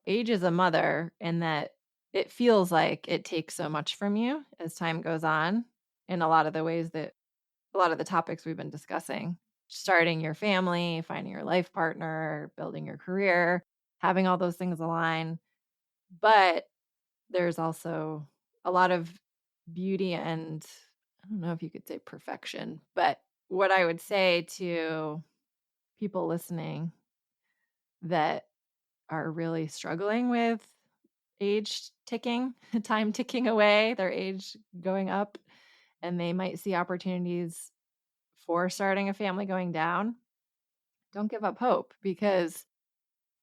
age is a mother in that it feels like it takes so much from you as time goes on in a lot of the topics we've been discussing. Starting your family, finding your life partner, building your career, having all those things align. But there's also a lot of beauty and I don't know if you could say perfection, but what I would say to people listening that are really struggling with age ticking, time ticking away, their age going up, and they might see opportunities for starting a family going down, don't give up hope because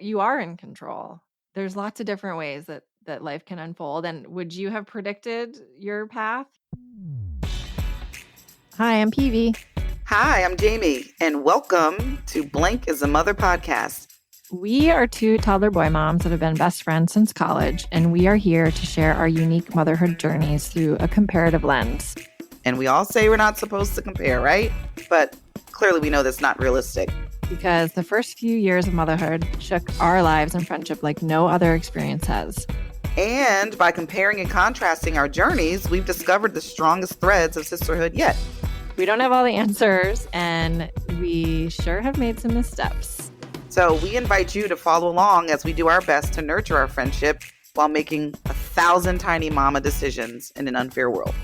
you are in control. There's lots of different ways that life can unfold. And would you have predicted your path? Hi, I'm Peavy. Hi, I'm Jamie, and welcome to Blank is a Mother podcast. We are two toddler boy moms that have been best friends since college, and we are here to share our unique motherhood journeys through a comparative lens. And we all say we're not supposed to compare, right? But clearly we know that's not realistic. Because the first few years of motherhood shook our lives and friendship like no other experience has. And by comparing and contrasting our journeys, we've discovered the strongest threads of sisterhood yet. We don't have all the answers, and we sure have made some missteps. So we invite you to follow along as we do our best to nurture our friendship while making 1,000 tiny mama decisions in an unfair world.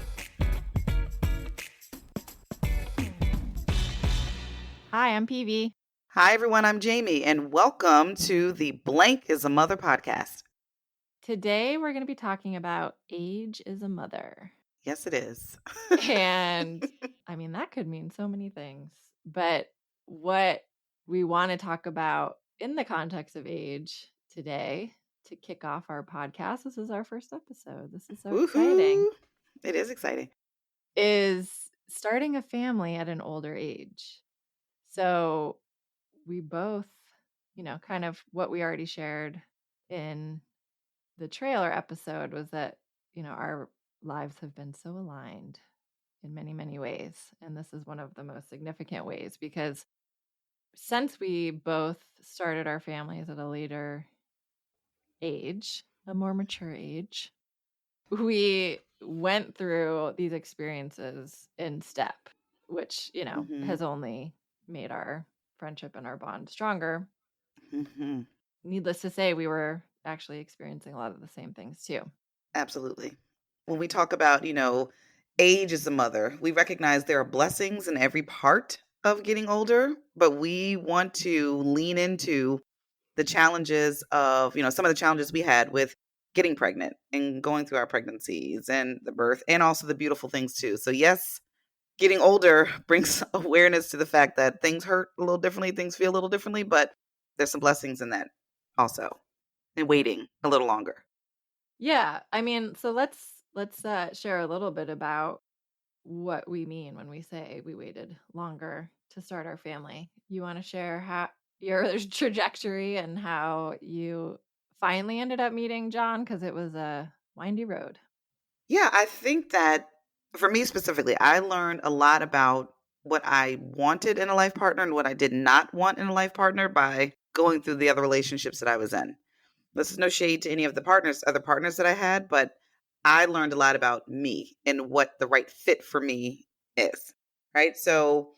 Hi, I'm Peavy. Hi, everyone. I'm Jamie, and welcome to the Blank is a Mother podcast. Today, we're going to be talking about age is a mother. Yes, it is. And I mean, that could mean so many things. But what we want to talk about in the context of age today to kick off our podcast, this is our first episode. This is so exciting. It is exciting. Is starting a family at an older age. So we both, kind of what we already shared in the trailer episode was that, our lives have been so aligned in many, many ways. And this is one of the most significant ways because since we both started our families at a later age, a more mature age, we went through these experiences in step, which, has only made our friendship and our bond stronger. Mm-hmm. Needless to say, we were actually experiencing a lot of the same things too. Absolutely. When we talk about, age as a mother, we recognize there are blessings in every part of getting older, but we want to lean into the challenges of, some of the challenges we had with getting pregnant and going through our pregnancies and the birth and also the beautiful things too. So yes, getting older brings awareness to the fact that things hurt a little differently, things feel a little differently, but there's some blessings in that also, and waiting a little longer. Yeah, I mean, so let's share a little bit about what we mean when we say we waited longer to start our family. You want to share how your trajectory and how you finally ended up meeting John, because it was a windy road. Yeah, I think that for me specifically, I learned a lot about what I wanted in a life partner and what I did not want in a life partner by going through the other relationships that I was in. This is no shade to any of the other partners that I had, but I learned a lot about me and what the right fit for me is, right? So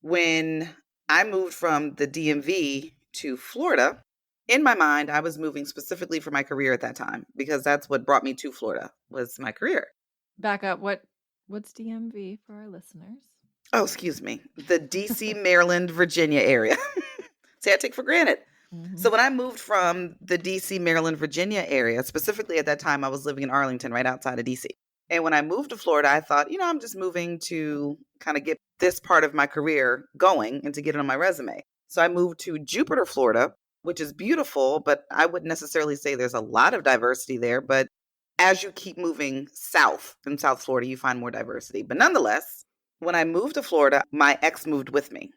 when I moved from the DMV to Florida, in my mind, I was moving specifically for my career at that time because that's what brought me to Florida was my career. Back up. What's DMV for our listeners? Oh, excuse me. The DC, Maryland, Virginia area. See, I take for granted. Mm-hmm. So when I moved from the DC, Maryland, Virginia area, specifically at that time, I was living in Arlington, right outside of DC. And when I moved to Florida, I thought, I'm just moving to kind of get this part of my career going and to get it on my resume. So I moved to Jupiter, Florida, which is beautiful, but I wouldn't necessarily say there's a lot of diversity there. But as you keep moving south in South Florida, you find more diversity. But nonetheless, when I moved to Florida, my ex moved with me.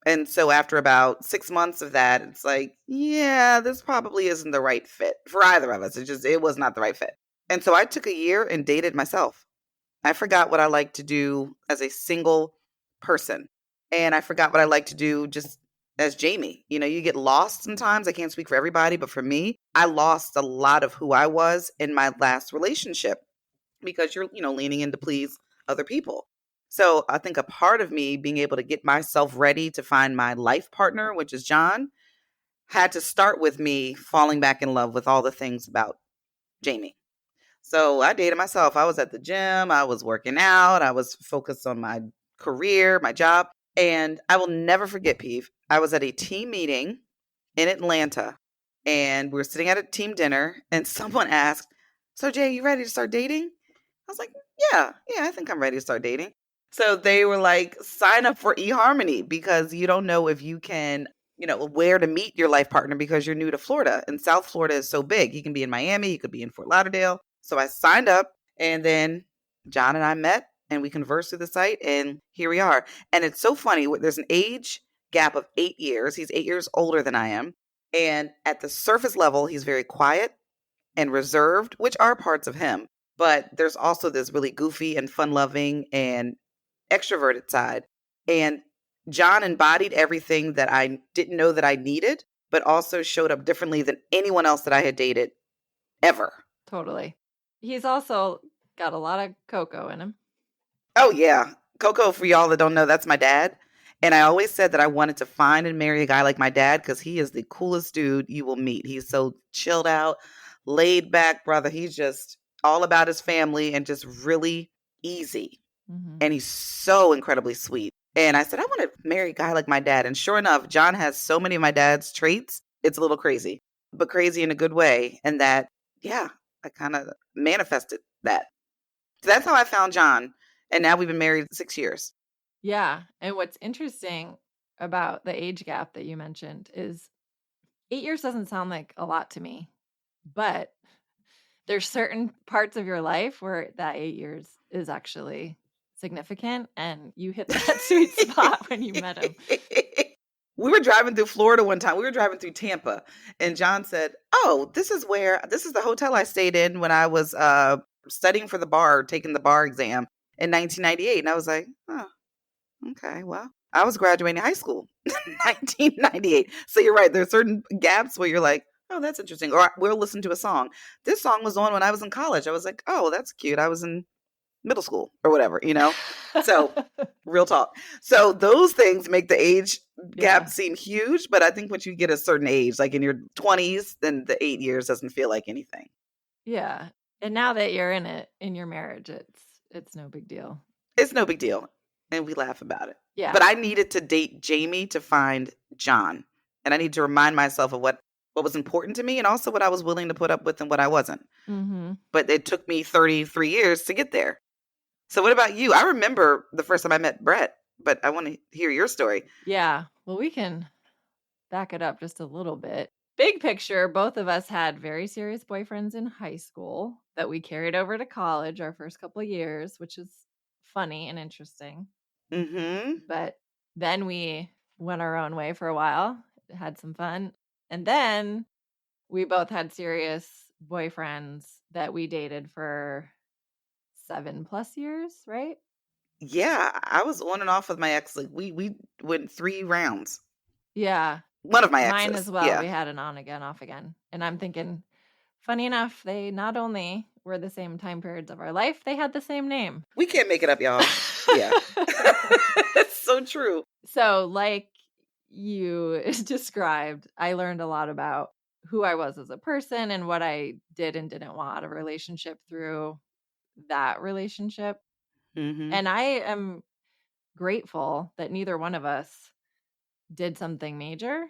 And so after about 6 months of that, it's like, yeah, this probably isn't the right fit for either of us. It was not the right fit. And so I took a year and dated myself. I forgot what I like to do as a single person. And I forgot what I like to do just as Jamie. You know, you get lost sometimes. I can't speak for everybody, but for me, I lost a lot of who I was in my last relationship because you're, leaning in to please other people. So I think a part of me being able to get myself ready to find my life partner, which is John, had to start with me falling back in love with all the things about Jamie. So I dated myself. I was at the gym, I was working out, I was focused on my career, my job. And I will never forget, Peeve. I was at a team meeting in Atlanta and we were sitting at a team dinner and someone asked, "So Jay, you ready to start dating?" I was like, yeah, I think I'm ready to start dating. So they were like, sign up for eHarmony because you don't know if you can, where to meet your life partner because you're new to Florida. And South Florida is so big. He can be in Miami, he could be in Fort Lauderdale. So I signed up and then John and I met and we conversed through the site and here we are. And it's so funny. There's an age gap of 8 years. He's 8 years older than I am. And at the surface level, he's very quiet and reserved, which are parts of him. But there's also this really goofy and fun loving and extroverted side. And John embodied everything that I didn't know that I needed, but also showed up differently than anyone else that I had dated ever. Totally. He's also got a lot of cocoa in him. Oh, yeah. Coco, for y'all that don't know, that's my dad. And I always said that I wanted to find and marry a guy like my dad because he is the coolest dude you will meet. He's so chilled out, laid back, brother. He's just all about his family and just really easy. Mm-hmm. And he's so incredibly sweet. And I said, I want to marry a guy like my dad. And sure enough, John has so many of my dad's traits. It's a little crazy, but crazy in a good way. And that, yeah, I kind of manifested that. So that's how I found John. And now we've been married 6 years. Yeah. And what's interesting about the age gap that you mentioned is 8 years doesn't sound like a lot to me, but there's certain parts of your life where that 8 years is actually significant and you hit that sweet spot when you met him. We were driving through Florida one time. We were driving through Tampa and John said, "Oh, this is the hotel I stayed in when I was studying for the bar, taking the bar exam in 1998." And I was like, "Oh, okay, well, I was graduating high school in 1998. So you're right. There's certain gaps where you're like, oh, that's interesting. Or we'll listen to a song. This song was on when I was in college. I was like, oh, that's cute. I was in middle school or whatever, So real talk. So those things make the age gap Yeah. seem huge. But I think once you get a certain age, like in your 20s, then the 8 years doesn't feel like anything. Yeah. And now that you're in it, in your marriage, it's no big deal. It's no big deal. And we laugh about it. Yeah. But I needed to date Jamie to find John. And I need to remind myself of what was important to me and also what I was willing to put up with and what I wasn't. Mm-hmm. But it took me 33 years to get there. So what about you? I remember the first time I met Brett, but I want to hear your story. Yeah. Well, we can back it up just a little bit. Big picture, both of us had very serious boyfriends in high school that we carried over to college our first couple of years, which is funny and interesting. Mm-hmm. But then we went our own way for a while, had some fun. And then we both had serious boyfriends that we dated for 7+ years, right? Yeah, I was on and off with my ex. Like we went 3 rounds. Yeah. One of my Mine exes. as well. Yeah. We had an on again, off again. And I'm thinking, funny enough, they not only were the same time periods of our life, they had the same name. We can't make it up, y'all. Yeah. It's so true. So, like you described, I learned a lot about who I was as a person and what I did and didn't want out of a relationship through that relationship. Mm-hmm. And I am grateful that neither one of us did something major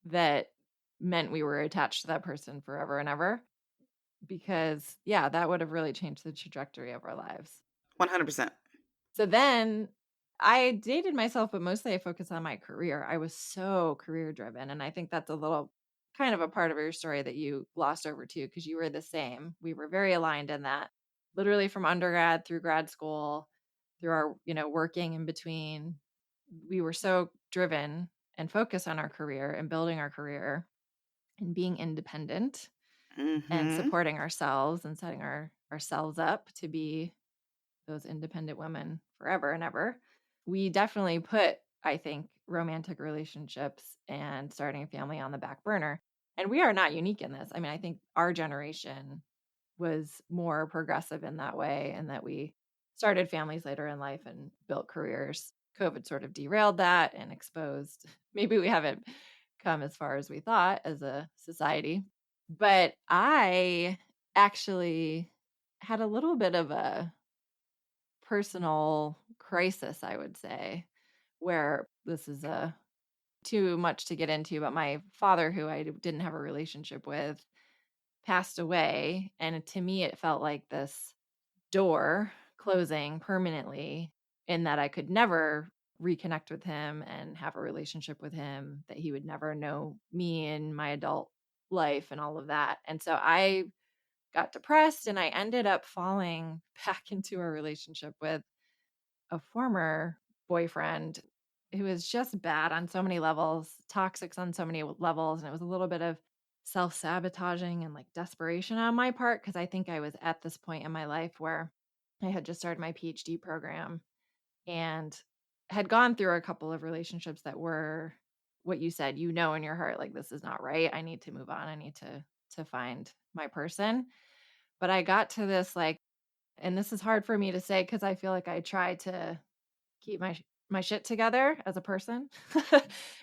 that meant we were attached to that person forever and ever. Because, yeah, that would have really changed the trajectory of our lives. 100%. So then I dated myself, but mostly I focused on my career. I was so career driven. And I think that's a little kind of a part of your story that you glossed over too, because you were the same. We were very aligned in that, literally from undergrad through grad school, through our, working in between. We were so driven and focused on our career and building our career and being independent and Mm-hmm. supporting ourselves and setting ourselves up to be those independent women forever and ever. We definitely put, I think, romantic relationships and starting a family on the back burner. And we are not unique in this. I mean, I think our generation was more progressive in that way, and that we started families later in life and built careers. COVID sort of derailed that and exposed maybe we haven't come as far as we thought as a society. But I actually had a little bit of a personal crisis, I would say, where this is too much to get into, but my father, who I didn't have a relationship with, passed away. And to me, it felt like this door closing permanently, in that I could never reconnect with him and have a relationship with him, that he would never know me in my adult life and all of that. And so I got depressed, and I ended up falling back into a relationship with a former boyfriend who was just bad on so many levels, toxic on so many levels. And it was a little bit of self sabotaging and like desperation on my part, because I think I was at this point in my life where I had just started my PhD program and had gone through a couple of relationships that were what you said, in your heart, like, this is not right. I need to move on. I need to find my person. But I got to this, like, and this is hard for me to say because I feel like I try to keep my shit together as a person,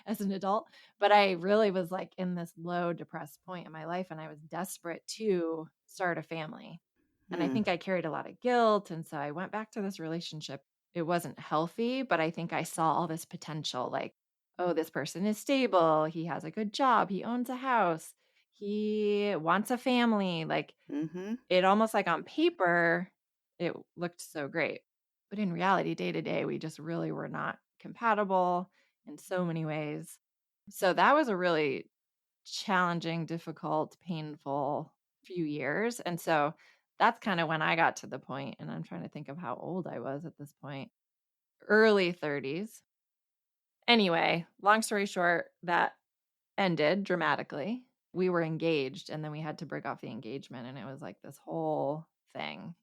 as an adult, but I really was like in this low depressed point in my life, and I was desperate to start a family. And I Hmm. think I carried a lot of guilt, and so I went back to this relationship. It wasn't healthy, but I think I saw all this potential, like, oh, this person is stable, he has a good job, he owns a house, he wants a family, like, Mm-hmm. it almost like on paper, it looked so great. But in reality, day to day, we just really were not compatible in so many ways. So that was a really challenging, difficult, painful few years. And so that's kind of when I got to the point, and I'm trying to think of how old I was at this point, early 30s. Anyway, long story short, that ended dramatically. We were engaged, and then we had to break off the engagement. And it was like this whole thing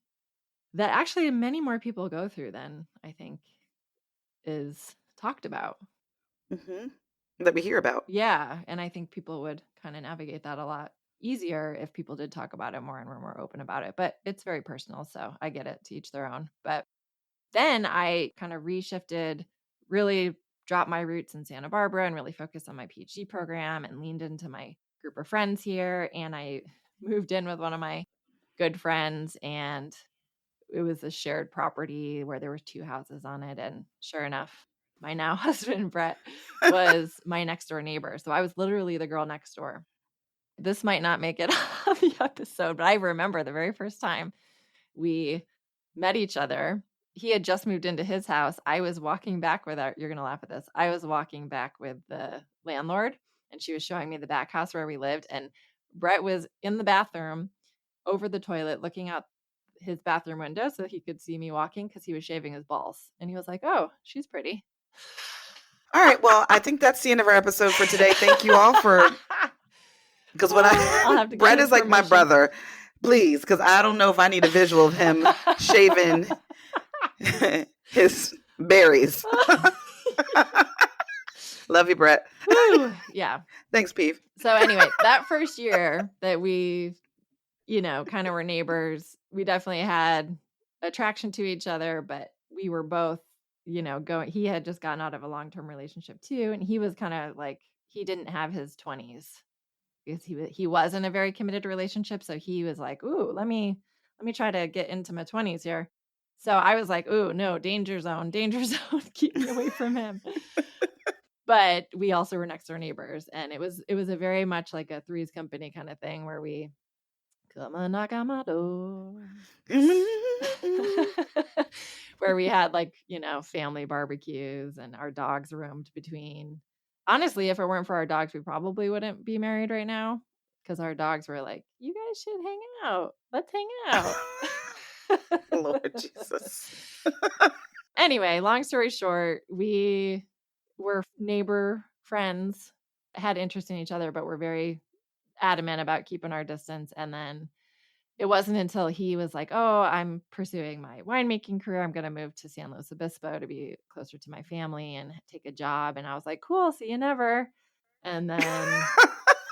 that actually many more people go through than I think is talked about. Mm-hmm. That we hear about. Yeah. And I think people would kind of navigate that a lot easier if people did talk about it more and were more open about it. But it's very personal. So I get it, to each their own. But then I kind of reshifted, really dropped my roots in Santa Barbara and really focused on my PhD program and leaned into my group of friends here. And I moved in with one of my good friends, and it was a shared property where there were two houses on it. And sure enough, my now husband, Brett, was my next door neighbor. So I was literally the girl next door. This might not make it on the episode, but I remember the very first time we met each other. He had just moved into his house. I was walking back with you're going to laugh at this. I was walking back with the landlord, and she was showing me the back house where we lived. And Brett was in the bathroom over the toilet looking out his bathroom window so he could see me walking, because he was shaving his balls. And he was like, "Oh, she's pretty." All right. Well, I think that's the end of our episode for today. Thank you all for, because when I'll I, have to get Brett his is like my permission. brother, please, because I don't know if I need a visual of him shaving his berries. Love you, Brett. Woo, yeah. Thanks, Peeve. So anyway, that first year that we, kind of were neighbors, we definitely had attraction to each other, but we were both, going, he had just gotten out of a long-term relationship too. And he was kind of like, he didn't have his 20s because he was in a very committed relationship. So he was like, ooh, let me try to get into my 20s here. So I was like, ooh, no, danger zone, keep me away from him. But we also were next door neighbors, and it was a very much like a Three's Company kind of thing, where we come and knock on my door, where we had like, family barbecues, and our dogs roamed between. Honestly, if it weren't for our dogs, we probably wouldn't be married right now, because our dogs were like, you guys should hang out. Let's hang out. Lord Jesus. Anyway, long story short, we were neighbor friends, had interest in each other, but were very adamant about keeping our distance. And then it wasn't until he was like, "Oh, I'm pursuing my winemaking career. I'm gonna move to San Luis Obispo to be closer to my family and take a job." And I was like, "Cool, see you never." And then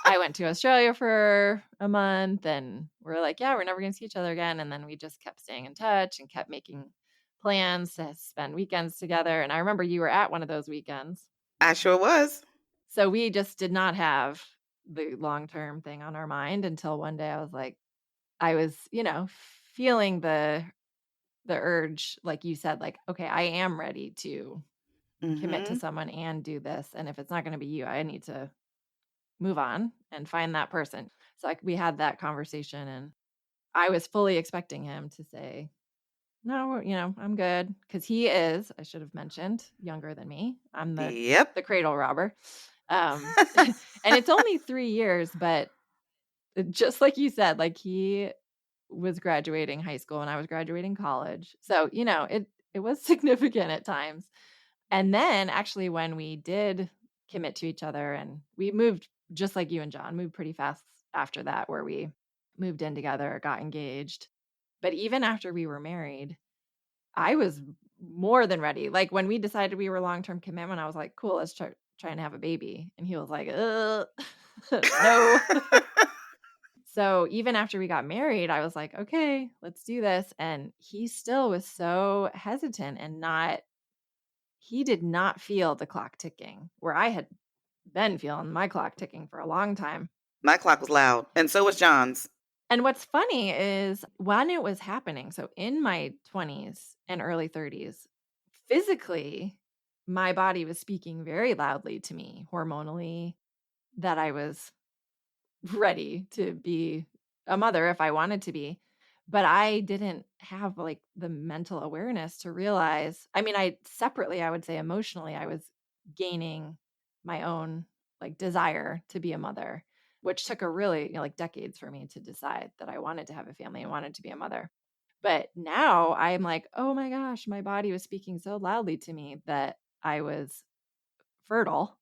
I went to Australia for a month and we're like, "Yeah, we're never gonna see each other again." And then we just kept staying in touch and kept making plans to spend weekends together. And I remember you were at one of those weekends. I sure was. So we just did not have the long-term thing on our mind until one day I was like, I was, feeling the urge, like you said, like, okay, I am ready to commit to Mhm. someone and do this. And if it's not going to be you, I need to move on and find that person. So like we had that conversation and I was fully expecting him to say, no, I'm good. Cause he is, I should have mentioned, younger than me. I'm Yep. the cradle robber. And it's only 3 years, but just like you said, like he was graduating high school and I was graduating college. So, it was significant at times. And then actually when we did commit to each other and we moved just like you and John, moved pretty fast after that where we moved in together, got engaged. But even after we were married, I was more than ready. Like when we decided we were long-term commitment, I was like, cool, let's try and have a baby. And he was like, no. So even after we got married, I was like, okay, let's do this. And he still was so hesitant and he did not feel the clock ticking where I had been feeling my clock ticking for a long time. My clock was loud, and so was John's. And what's funny is when it was happening, so in my 20s and early 30s, physically, my body was speaking very loudly to me hormonally that I was ready to be a mother if I wanted to be. But I didn't have like the mental awareness to realize. I mean, I separately, I would say emotionally, I was gaining my own like desire to be a mother, which took a really, like decades for me to decide that I wanted to have a family and wanted to be a mother. But now I'm like, oh my gosh, my body was speaking so loudly to me that I was fertile.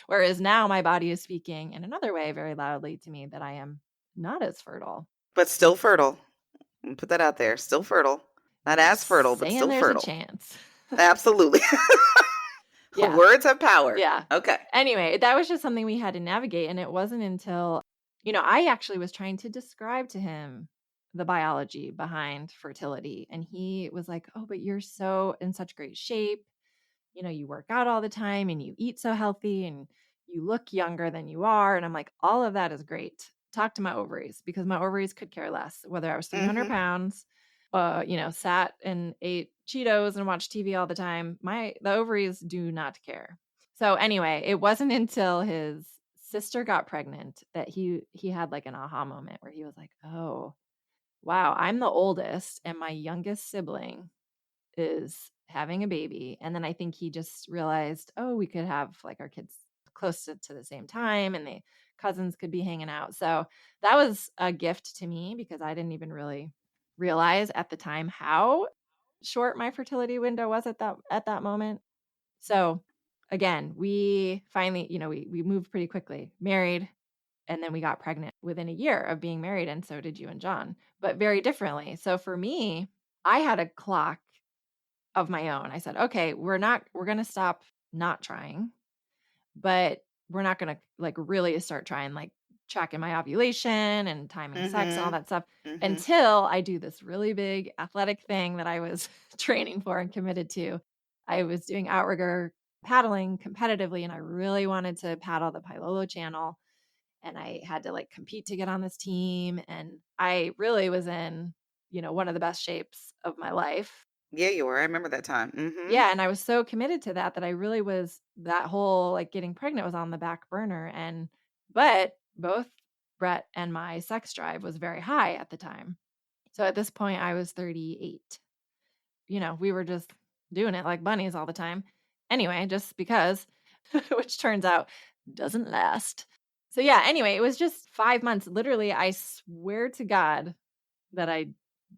Whereas now my body is speaking in another way very loudly to me that I am not as fertile. But still fertile. Put that out there. Still fertile. Not as fertile, but Saying still there's a fertile. chance. Absolutely. Yeah. Words have power. Yeah. Okay. Anyway, that was just something we had to navigate. And it wasn't until, I actually was trying to describe to him the biology behind fertility. And he was like, oh, but you're so in such great shape. You work out all the time and you eat so healthy and you look younger than you are. And I'm like, all of that is great. Talk to my ovaries because my ovaries could care less whether I was 300 Mhm. pounds, sat and ate Cheetos and watched TV all the time. The ovaries do not care. So anyway, it wasn't until his sister got pregnant that he had like an aha moment where he was like, oh, wow, I'm the oldest and my youngest sibling is having a baby. And then I think he just realized, oh, we could have like our kids close to the same time and the cousins could be hanging out. So that was a gift to me because I didn't even really realize at the time how short my fertility window was at that moment. So again, we finally, we moved pretty quickly, married, and then we got pregnant within a year of being married. And so did you and John, but very differently. So for me, I had a clock of my own. I said, "Okay, we're going to stop not trying, but we're not going to like really start trying like tracking my ovulation and timing sex and all Mhm. that stuff Mhm. until I do this really big athletic thing that I was training for and committed to." I was doing outrigger paddling competitively and I really wanted to paddle the Pilolo channel and I had to like compete to get on this team and I really was in, one of the best shapes of my life. Yeah, you were. I remember that time. Mhm. Yeah, and I was so committed to that I really was that whole, like, getting pregnant was on the back burner, but both Brett and my sex drive was very high at the time. So at this point, I was 38. We were just doing it like bunnies all the time. Anyway, just because, which turns out doesn't last. So yeah, anyway, it was just 5 months. Literally, I swear to God that I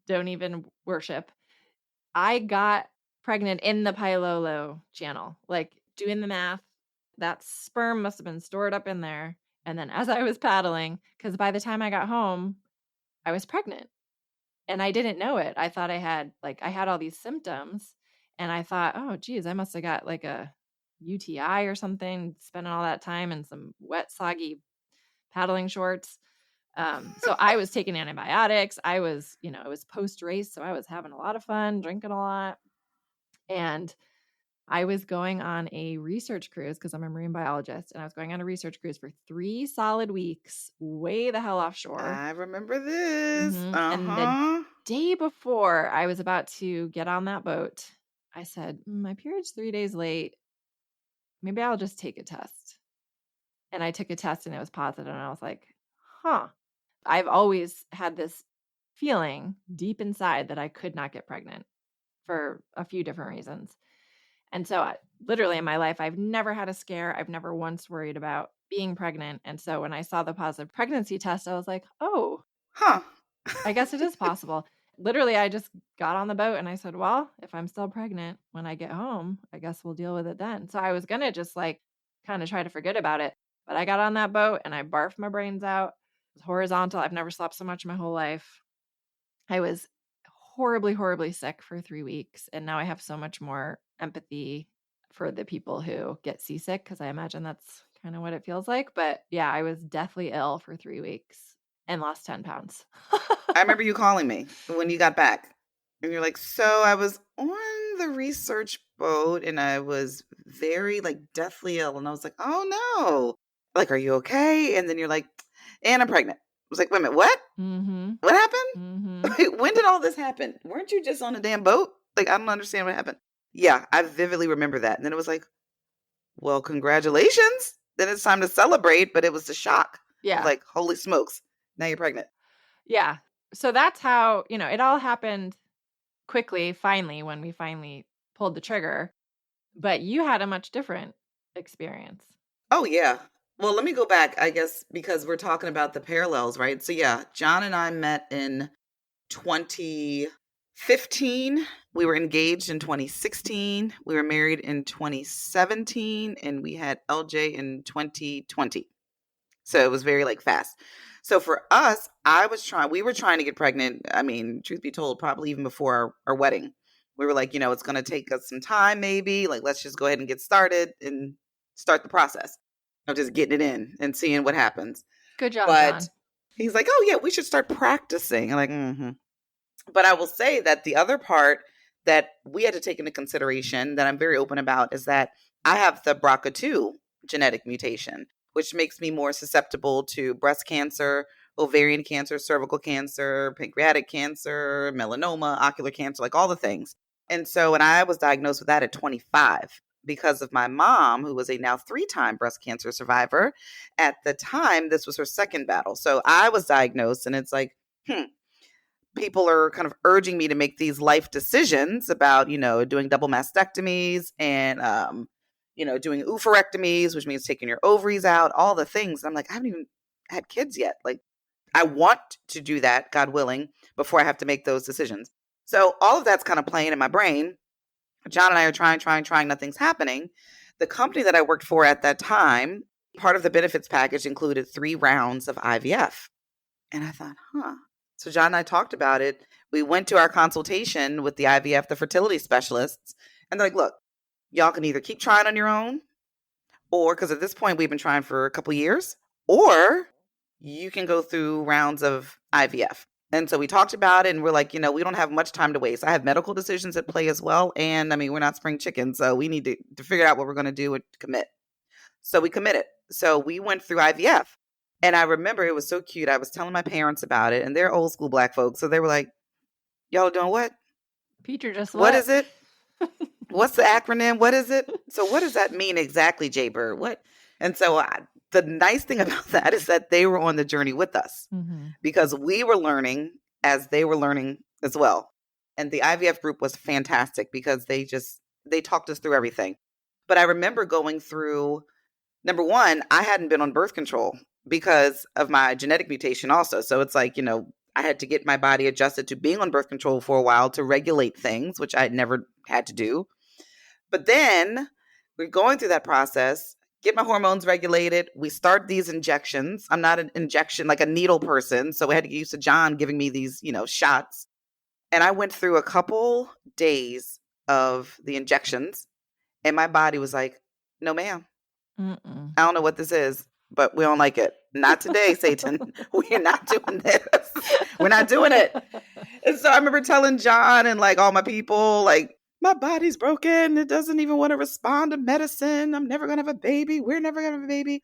don't even worship. I got pregnant in the Pilolo channel, like doing the math, that sperm must have been stored up in there. And then as I was paddling, because by the time I got home, I was pregnant. And I didn't know it. I thought I had all these symptoms, and I thought, oh, geez, I must have got like a UTI or something, spending all that time in some wet, soggy paddling shorts. So I was taking antibiotics. I was, it was post race. So I was having a lot of fun, drinking a lot. And I was going on a research cruise because I'm a marine biologist, and I was going on a research cruise for 3 solid weeks, way the hell offshore. I remember this. And the day before I was about to get on that boat, I said, my period's 3 days late. Maybe I'll just take a test. And I took a test and it was positive, and I was like, huh. I've always had this feeling deep inside that I could not get pregnant for a few different reasons. And so literally in my life, I've never had a scare. I've never once worried about being pregnant. And so when I saw the positive pregnancy test, I was like, oh, I guess it is possible. Literally, I just got on the boat and I said, well, if I'm still pregnant when I get home, I guess we'll deal with it then. So I was going to just like kind of try to forget about it. But I got on that boat and I barfed my brains out. It was horizontal. I've never slept so much in my whole life. I was horribly, horribly sick for 3 weeks. And now I have so much more empathy for the people who get seasick, because I imagine that's kind of what it feels like. But yeah, I was deathly ill for 3 weeks and lost 10 pounds. I remember you calling me when you got back. And you're like, so I was on the research boat and I was very like deathly ill. And I was like, oh no. Like, are you okay? And then you're like, and I'm pregnant. I was like, wait a minute, what? What happened? When did all this happen? Weren't you just on a damn boat? Like, I don't understand what happened. Yeah, I vividly remember that. And then it was like, well, congratulations. Then it's time to celebrate. But it was a shock. Yeah. Like, holy smokes. Now you're pregnant. Yeah. So that's how, it all happened quickly, finally, when we finally pulled the trigger. But you had a much different experience. Oh, yeah. Well, let me go back, I guess, because we're talking about the parallels, right? So, yeah, John and I met in 2015. We were engaged in 2016. We were married in 2017, and we had LJ in 2020. So it was very like fast. So for us, we were trying to get pregnant. I mean, truth be told, probably even before our wedding. We were like, it's going to take us some time, maybe. Like, let's just go ahead and get started and start the process of just getting it in and seeing what happens. Good job, But John. He's like, oh, yeah, we should start practicing. I'm like, mm-hmm. But I will say that the other part that we had to take into consideration that I'm very open about is that I have the BRCA2 genetic mutation, which makes me more susceptible to breast cancer, ovarian cancer, cervical cancer, pancreatic cancer, melanoma, ocular cancer, like all the things. And so when I was diagnosed with that at 25, because of my mom, who was a now 3-time breast cancer survivor, at the time, this was her second battle. So I was diagnosed, and it's like, people are kind of urging me to make these life decisions about, doing double mastectomies and, doing oophorectomies, which means taking your ovaries out, all the things. And I'm like, I haven't even had kids yet. Like, I want to do that, God willing, before I have to make those decisions. So all of that's kind of playing in my brain. John and I are trying, nothing's happening. The company that I worked for at that time, part of the benefits package included 3 rounds of IVF. And I thought, So John and I talked about it. We went to our consultation with the IVF, the fertility specialists, and they're like, look, y'all can either keep trying on your own, or, because at this point we've been trying for a couple of years, or you can go through rounds of IVF. And so we talked about it, and we're like, we don't have much time to waste. I have medical decisions at play as well. And I mean, we're not spring chickens, so we need to figure out what we're going to do and commit. So we committed. So we went through IVF. And I remember it was so cute. I was telling my parents about it, and they're old school Black folks. So they were like, y'all doing what? Peter just what is it? What's the acronym? What is it? So what does that mean exactly, Jay Bird? What? And so the nice thing about that is that they were on the journey with us, because we were learning as they were learning as well. And the IVF group was fantastic because they talked us through everything. But I remember going through, number one, I hadn't been on birth control because of my genetic mutation also. So it's like, I had to get my body adjusted to being on birth control for a while to regulate things, which I had never had to do. But then we're going through that process. get my hormones regulated. We start these injections. I'm not an injection, like a needle person. So we had to get used to John giving me these, shots. And I went through a couple days of the injections, and my body was like, no, ma'am. Mm-mm. I don't know what this is, but we don't like it. Not today, Satan. We're not doing this. We're not doing it. And so I remember telling John and like all my people, like, my body's broken. It doesn't even want to respond to medicine. I'm never going to have a baby. We're never going to have a baby.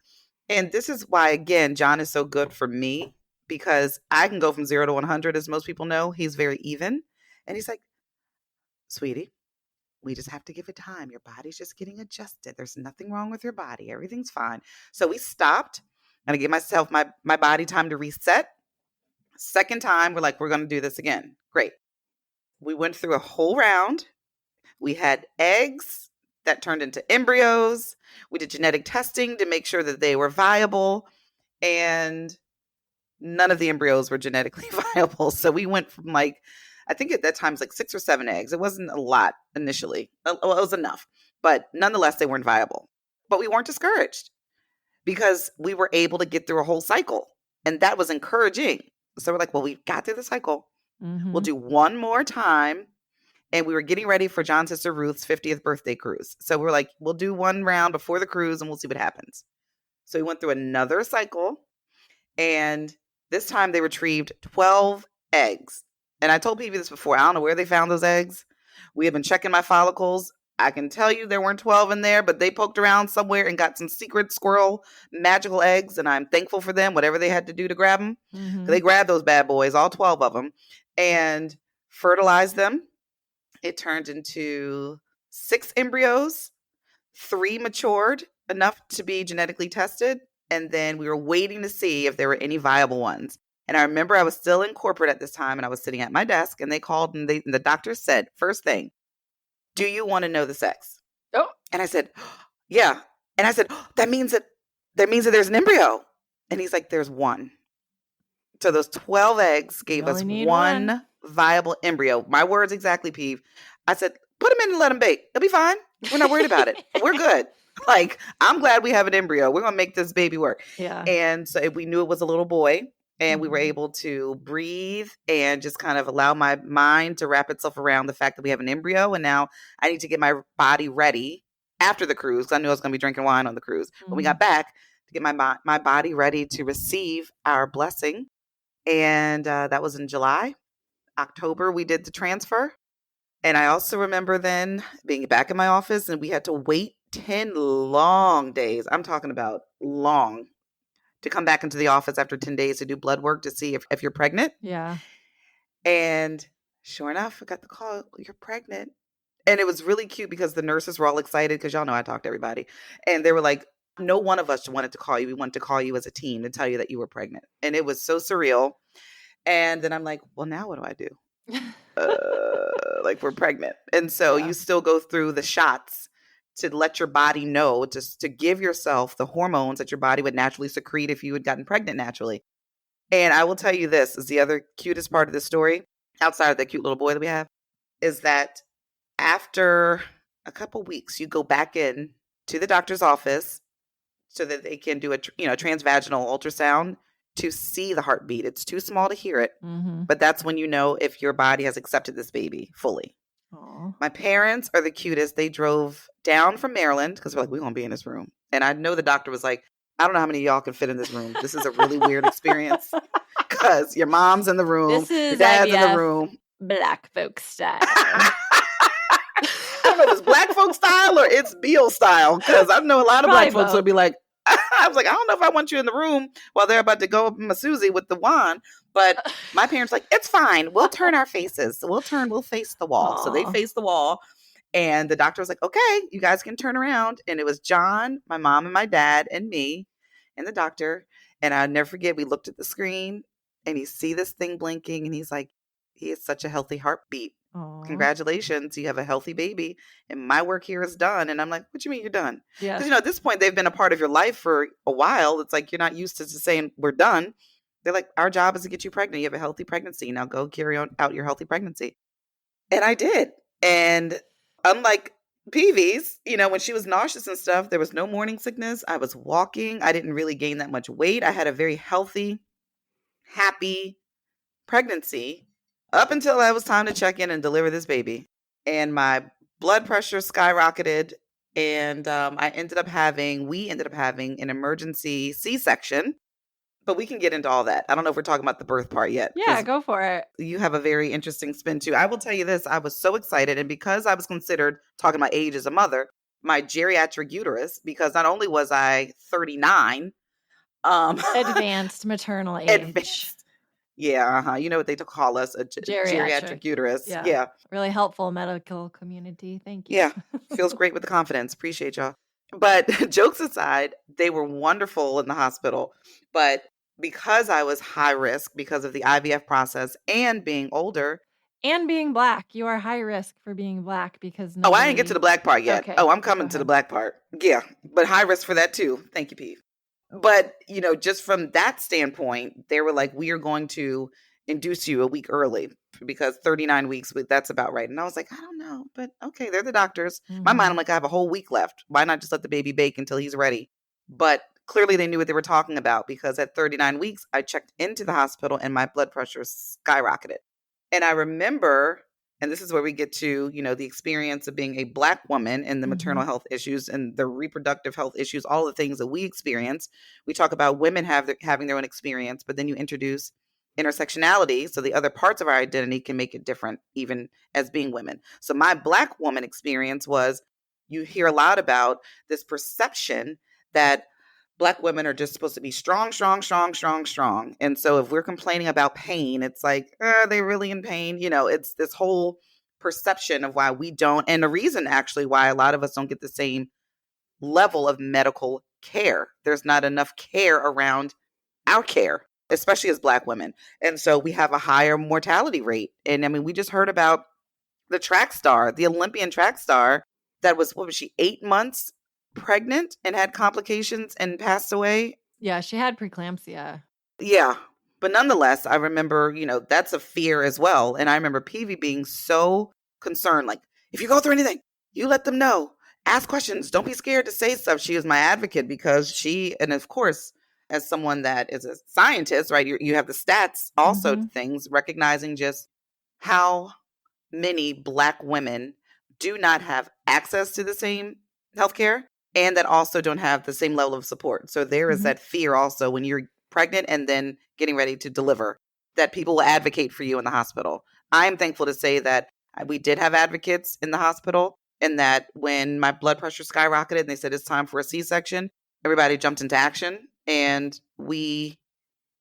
And this is why, again, John is so good for me, because I can go from 0 to 100, as most people know. He's very even. And he's like, sweetie, we just have to give it time. Your body's just getting adjusted. There's nothing wrong with your body. Everything's fine. So we stopped, and I gave myself my body time to reset. Second time, we're like, we're going to do this again. Great. We went through a whole round. We had eggs that turned into embryos. We did genetic testing to make sure that they were viable. And none of the embryos were genetically viable. So we went from like, I think at that time it was like 6 or 7 eggs. It wasn't a lot initially. Well, it was enough. But nonetheless, they weren't viable. But we weren't discouraged because we were able to get through a whole cycle. And that was encouraging. So we're like, well, we got through the cycle. Mm-hmm. We'll do one more time. And we were getting ready for John's sister Ruth's 50th birthday cruise. So we're like, we'll do one round before the cruise and we'll see what happens. So we went through another cycle. And this time they retrieved 12 eggs. And I told people this before. I don't know where they found those eggs. We have been checking my follicles. I can tell you there weren't 12 in there, but they poked around somewhere and got some secret squirrel magical eggs. And I'm thankful for them, whatever they had to do to grab them. Mm-hmm. They grabbed those bad boys, all 12 of them, and fertilized them. It turned into 6 embryos. 3 matured enough to be genetically tested. And then we were waiting to see if there were any viable ones. And I remember I was still in corporate at this time, and I was sitting at my desk, and they called, and the doctor said, first thing, do you want to know the sex? Oh. And I said, yeah. And I said, that means that there's an embryo. And he's like, there's one. So those 12 eggs gave us one viable embryo. My words exactly, Peeve. I said, put them in and let them bake. It'll be fine. We're not worried about it. We're good. Like, I'm glad we have an embryo. We're going to make this baby work. Yeah. And so we knew it was a little boy. And we were able to breathe and just kind of allow my mind to wrap itself around the fact that we have an embryo. And now I need to get my body ready after the cruise, because I knew I was going to be drinking wine on the cruise. When we got back, to get my body ready to receive our blessing. And that was in July. October, we did the transfer. And I also remember then being back in my office, and we had to wait 10 long days. I'm talking about long, to come back into the office after 10 days to do blood work to see if you're pregnant. Yeah. And sure enough, I got the call, you're pregnant. And it was really cute because the nurses were all excited, because y'all know I talk to everybody. And they were like, no one of us wanted to call you. We wanted to call you as a team to tell you that you were pregnant. And it was so surreal. And then I'm like, well, now what do I do? Like, we're pregnant. And so you still go through the shots to let your body know, just to give yourself the hormones that your body would naturally secrete if you had gotten pregnant naturally. And I will tell you, this is the other cutest part of the story, outside of the cute little boy that we have, is that after a couple weeks, you go back in to the doctor's office so that they can do a transvaginal ultrasound to see the heartbeat. It's too small to hear it, but that's when you know if your body has accepted this baby fully. Aww. My parents are the cutest. They drove down from Maryland because we're like, we're going to be in this room. And I know the doctor was like, I don't know how many of y'all can fit in this room. This is a really weird experience because your mom's in the room, your dad's in the room. Black folk style. I don't know if it's black folk style or it's Beale style, because I know a lot of black folks would be like, I was like, I don't know if I want you in the room while they're about to go up in Susie with the wand. But my parents like, it's fine. We'll turn our faces. We'll face the wall. Aww. So they faced the wall. And the doctor was like, okay, you guys can turn around. And it was John, my mom and my dad and me and the doctor. And I'll never forget, we looked at the screen and you see this thing blinking. And he's like, he has such a healthy heartbeat. Aww. Congratulations, you have a healthy baby. And my work here is done. And I'm like, what do you mean you're done? Yeah. Because, at this point, they've been a part of your life for a while. It's like, you're not used to just saying we're done. They're like, our job is to get you pregnant. You have a healthy pregnancy. Now go carry out your healthy pregnancy. And I did. And unlike Peevees, when she was nauseous and stuff, there was no morning sickness. I was walking. I didn't really gain that much weight. I had a very healthy, happy pregnancy up until it was time to check in and deliver this baby. And my blood pressure skyrocketed. And we ended up having an emergency C-section. But we can get into all that. I don't know if we're talking about the birth part yet, Yeah, because go for it. you have a very interesting spin too. I will tell you this, I was so excited. And because I was considered, talking my age as a mother, my geriatric uterus, because not only was I 39, Advanced maternal age. advanced. Yeah, you know what they call us, a geriatric uterus. Yeah. Really helpful medical community. Thank you. Yeah. Feels great with the confidence. Appreciate y'all. But jokes aside, they were wonderful in the hospital. But because I was high risk because of the IVF process and being older. And being Black. You are high risk for being Black because Oh, I didn't get to the Black part yet. Okay. Oh, I'm coming to the Black part. Yeah, but high risk for that too. Thank you, Pete. But, just from that standpoint, they were like, we are going to induce you a week early because 39 weeks, that's about right. And I was like, I don't know, but okay, they're the doctors. My mind, I'm like, I have a whole week left. Why not just let the baby bake until he's ready? But clearly they knew what they were talking about, because at 39 weeks, I checked into the hospital and my blood pressure skyrocketed. And I remember, and this is where we get to, the experience of being a Black woman and the maternal health issues and the reproductive health issues, all the things that we experience. We talk about women having their own experience, but then you introduce intersectionality, so the other parts of our identity can make it different, even as being women. So my Black woman experience was, you hear a lot about this perception that Black women are just supposed to be strong, strong, strong, strong, strong. And so if we're complaining about pain, it's like, are they really in pain? It's this whole perception of why we don't. And the reason actually why a lot of us don't get the same level of medical care. There's not enough care around our care, especially as Black women. And so we have a higher mortality rate. And I mean, we just heard about the track star, the Olympian track star that was, 8 months pregnant and had complications and passed away. Yeah, she had preeclampsia. Yeah. But nonetheless, I remember, that's a fear as well. And I remember Peavy being so concerned, like, if you go through anything, you let them know. Ask questions. Don't be scared to say stuff. She was my advocate because and of course, as someone that is a scientist, right, you have the stats also to things, recognizing just how many Black women do not have access to the same healthcare, and that also don't have the same level of support. So there is that fear also when you're pregnant and then getting ready to deliver, that people will advocate for you in the hospital. I'm thankful to say that we did have advocates in the hospital, and that when my blood pressure skyrocketed and they said it's time for a C-section, everybody jumped into action and we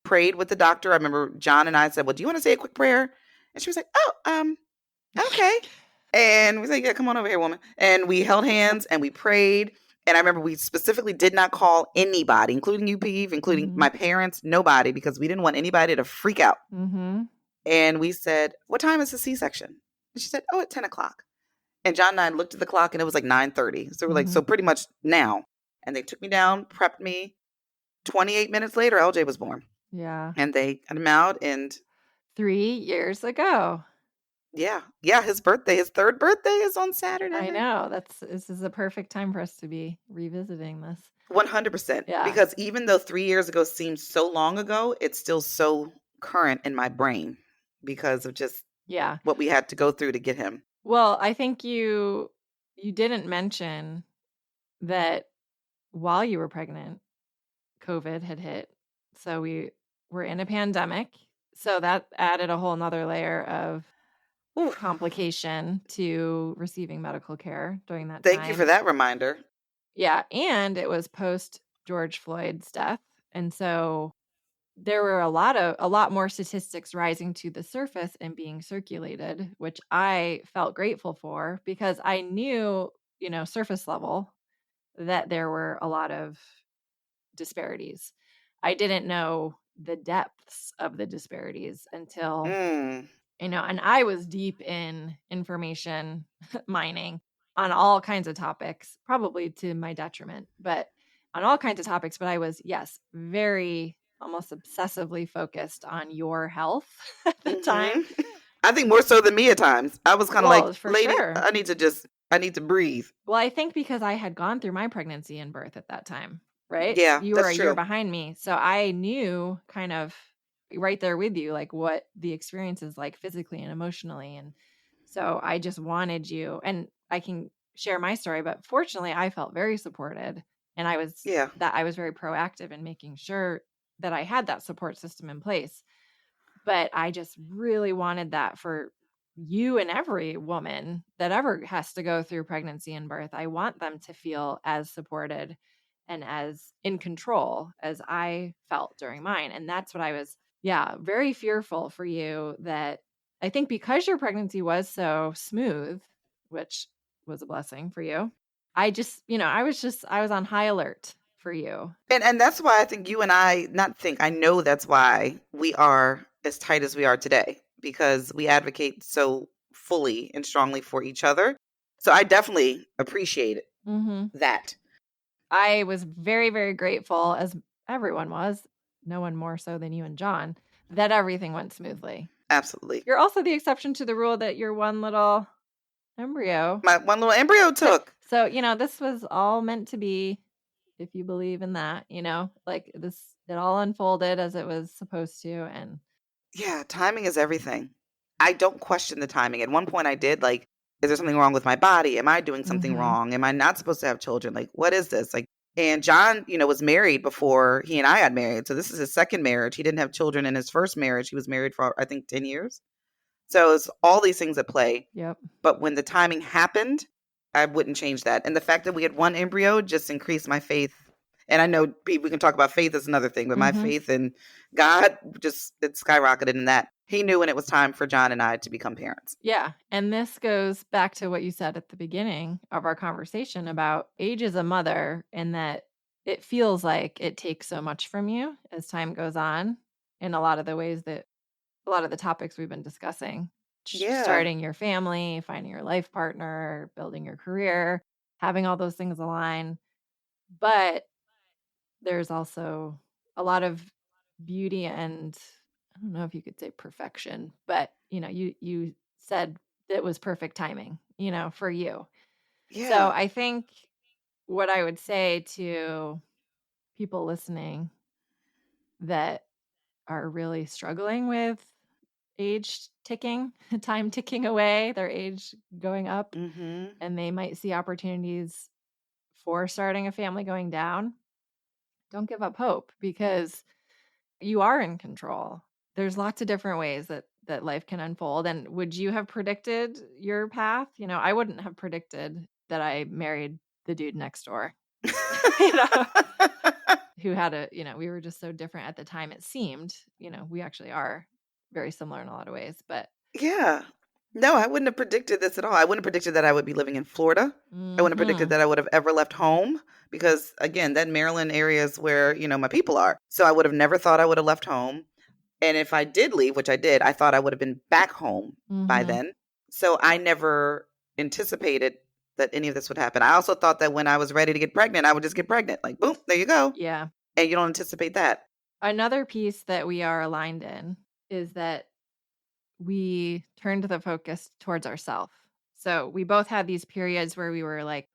prayed with the doctor. I remember John and I said, well, do you want to say a quick prayer? And she was like, oh, okay. And we was like, yeah, come on over here, woman. And we held hands and we prayed. And I remember we specifically did not call anybody, including you, Peeve, including my parents, nobody, because we didn't want anybody to freak out. And we said, what time is the C-section? And she said, oh, at 10 o'clock. And John and I looked at the clock and it was like 9:30. So we're like, so pretty much now. And they took me down, prepped me. 28 minutes later, LJ was born. Yeah. And they got him out, and 3 years ago. Yeah. His third birthday is on Saturday. I know. This is a perfect time for us to be revisiting this. 100%. Yeah. Because even though 3 years ago seems so long ago, it's still so current in my brain because of just what we had to go through to get him. Well, I think you didn't mention that while you were pregnant, COVID had hit. So we were in a pandemic. So that added a whole nother layer of complication to receiving medical care during that time. Thank you for that reminder. Yeah. And it was post George Floyd's death. And so there were a lot more statistics rising to the surface and being circulated, which I felt grateful for because I knew, surface level, that there were a lot of disparities. I didn't know the depths of the disparities until, and I was deep in information mining on all kinds of topics, probably to my detriment, but on all kinds of topics. But I was, very almost obsessively focused on your health at the time. I think more so than me at times. I was kind of like, lady, sure. I need to just I need to breathe. Well, I think because I had gone through my pregnancy and birth at that time, right? Yeah, You were that's a year true. behind me. So I knew kind of right there with you, like what the experience is like physically and emotionally. And so I just wanted you, and I can share my story, but fortunately I felt very supported, and Yeah. I was very proactive in making sure that I had that support system in place. But I just really wanted that for you and every woman that ever has to go through pregnancy and birth. I want them to feel as supported and as in control as I felt during mine. And that's what I was, yeah, very fearful for you, that I think because your pregnancy was so smooth, which was a blessing for you. I just, I was on high alert for you. And that's why I think you and I, not think, I know that's why we are as tight as we are today, because we advocate so fully and strongly for each other. So I definitely appreciate Mhm. that. I was very, very grateful, as everyone was, no one more so than you and John, that everything went smoothly. Absolutely. You're also the exception to the rule that you're one little embryo. My one little embryo took. So, this was all meant to be, if you believe in that, like this, it all unfolded as it was supposed to. And Yeah, timing is everything. I don't question the timing. At one point I did, like, is there something wrong with my body? Am I doing something Mhm. wrong? Am I not supposed to have children? Like, what is this? Like, and John, was married before he and I got married. So this is his second marriage. He didn't have children in his first marriage. He was married for, I think, 10 years. So it's all these things at play. Yep. But when the timing happened, I wouldn't change that. And the fact that we had one embryo just increased my faith. And I know we can talk about faith as another thing, but my Mhm. faith in God it skyrocketed in that. He knew when it was time for John and I to become parents. Yeah. And this goes back to what you said at the beginning of our conversation about age as a mother, and that it feels like it takes so much from you as time goes on in a lot of the ways that a lot of the topics we've been discussing. Yeah. Starting your family, finding your life partner, building your career, having all those things align. But there's also a lot of beauty, and I don't know if you could say perfection, but you said it was perfect timing, for you. So Yeah. I think what I would say to people listening that are really struggling with age ticking, time ticking away, their age going up, Mhm. and they might see opportunities for starting a family going down, don't give up hope, because you are in control. There's lots of different ways that life can unfold. And would you have predicted your path? I wouldn't have predicted that I married the dude next door. you know, who had we were just so different at the time, it seemed. We actually are very similar in a lot of ways, but Yeah. No, I wouldn't have predicted this at all. I wouldn't have predicted that I would be living in Florida. I wouldn't have predicted mhm. that I would have ever left home because, again, that Maryland area is where, my people are. So I would have never thought I would have left home. And if I did leave, which I did, I thought I would have been back home by Mhm. then. So I never anticipated that any of this would happen. I also thought that when I was ready to get pregnant, I would just get pregnant. Like, boom, there you go. Yeah. And you don't anticipate that. Another piece that we are aligned in is that we turned the focus towards ourselves. So we both had these periods where we were like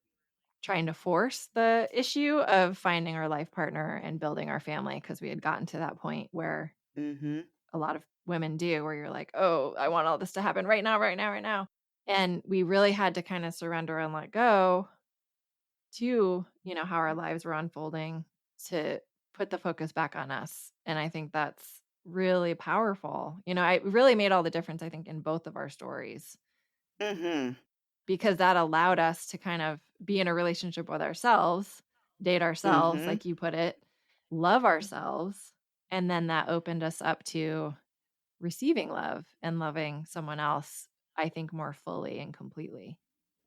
trying to force the issue of finding our life partner and building our family, because we had gotten to that point where Hmm. a lot of women do, where you're like, oh, I want all this to happen right now, right now, right now. And we really had to kind of surrender and let go to, how our lives were unfolding, to put the focus back on us. And I think that's really powerful. It really made all the difference, I think, in both of our stories, Hmm. because that allowed us to kind of be in a relationship with ourselves, date ourselves, Hmm. like you put it, love ourselves. And then that opened us up to receiving love and loving someone else, I think, more fully and completely.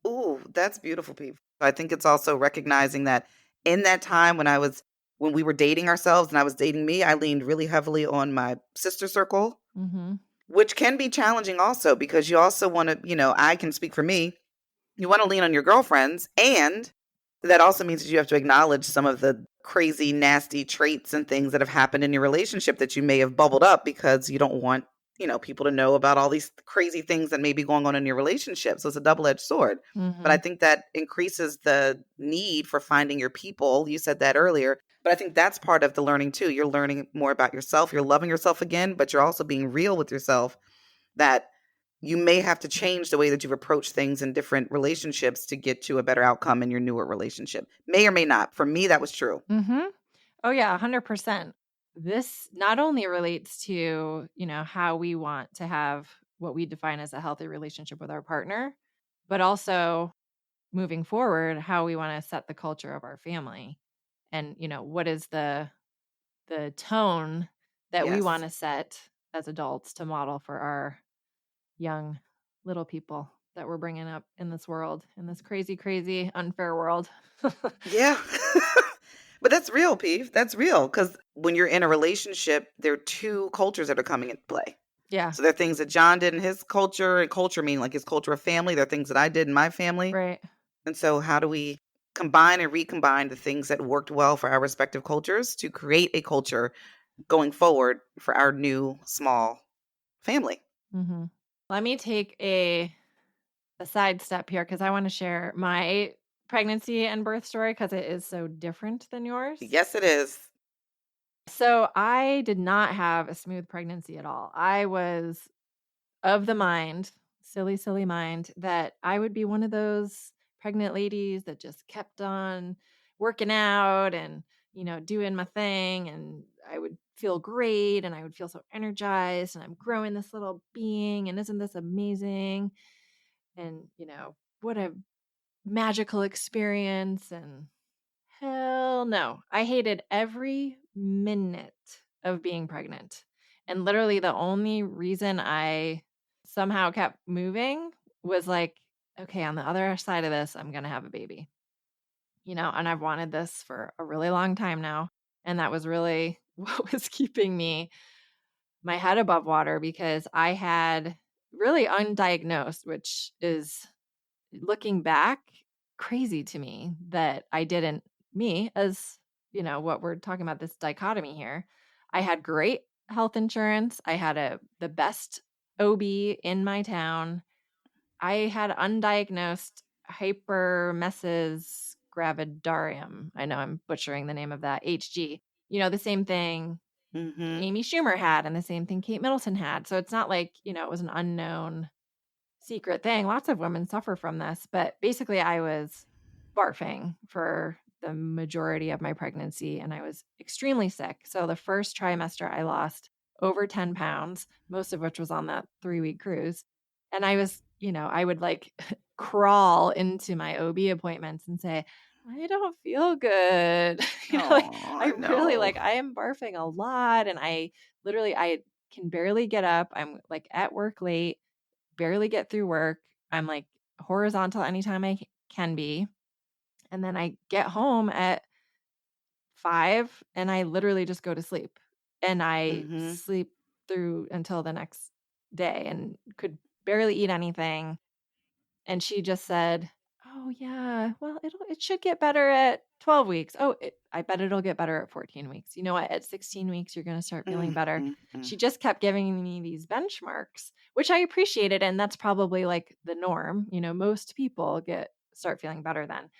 Ooh, that's beautiful, people. I think it's also recognizing that in that time when we were dating ourselves and I was dating me, I leaned really heavily on my sister circle, Mhm. which can be challenging also because you also want to, I can speak for me. You want to lean on your girlfriends, and that also means that you have to acknowledge some of the crazy, nasty traits and things that have happened in your relationship that you may have bubbled up because you don't want people to know about all these crazy things that may be going on in your relationship. So it's a double-edged sword. But I Mhm. think that increases the need for finding your people. You said that earlier. But I think that's part of the learning too. You're learning more about yourself. You're loving yourself again, but you're also being real with yourself that you may have to change the way that you've approached things in different relationships to get to a better outcome in your newer relationship. May or may not. For me, that was true. Mhm. Oh yeah, 100%. This not only relates to, how we want to have what we define as a healthy relationship with our partner, but also moving forward how we want to set the culture of our family. And, what is the tone that we want Yes. to set as adults to model for our young little people that we're bringing up in this world, in this crazy, crazy, unfair world. Yeah. But that's real, Peeve. That's real. Because when you're in a relationship, there are two cultures that are coming into play. Yeah, So there are things that John did in his culture, and culture meaning like his culture of family. There are things that I did in my family. right. And so how do we combine and recombine the things that worked well for our respective cultures to create a culture going forward for our new small family? hmm Let me take a side step here because I want to share my pregnancy and birth story because it is so different than yours. Yes, it is. So I did not have a smooth pregnancy at all. I was of the mind, silly, silly mind, that I would be one of those pregnant ladies that just kept on working out and, doing my thing. And I would feel great and I would feel so energized. And I'm growing this little being. And isn't this amazing? And, what a magical experience. And hell no. I hated every minute of being pregnant. And literally the only reason I somehow kept moving was like, okay, on the other side of this, I'm going to have a baby, and I've wanted this for a really long time now. And that was really what was keeping my head above water because I had really undiagnosed, which is looking back, crazy to me that I didn't me as, what we're talking about this dichotomy here. I had great health insurance. I had the best OB in my town. I had undiagnosed hypermesis gravidarium. I know I'm butchering the name of that. HG. The same thing Mm-hmm. Amy Schumer had and the same thing Kate Middleton had. So it's not like, it was an unknown secret thing. Lots of women suffer from this, but basically I was barfing for the majority of my pregnancy and I was extremely sick. So the first trimester I lost over 10 pounds, most of which was on that 3-week cruise. And I was, I would like crawl into my OB appointments and say, I don't feel good. Like Oh, I I really know. like I am barfing a lot and I can barely get up. I'm like at work late, barely get through work. I'm like horizontal anytime I can be. And then I get home at 5 and I literally just go to sleep. And I Mm-hmm. sleep through until the next day and could barely eat anything. And she just said, "Oh yeah, well it should get better at 12 weeks. Oh, I bet it'll get better at 14 weeks. You know what? At 16 weeks you're going to start feeling better." Mm-hmm. She just kept giving me these benchmarks, which I appreciated and that's probably like the norm. Most people start feeling better then.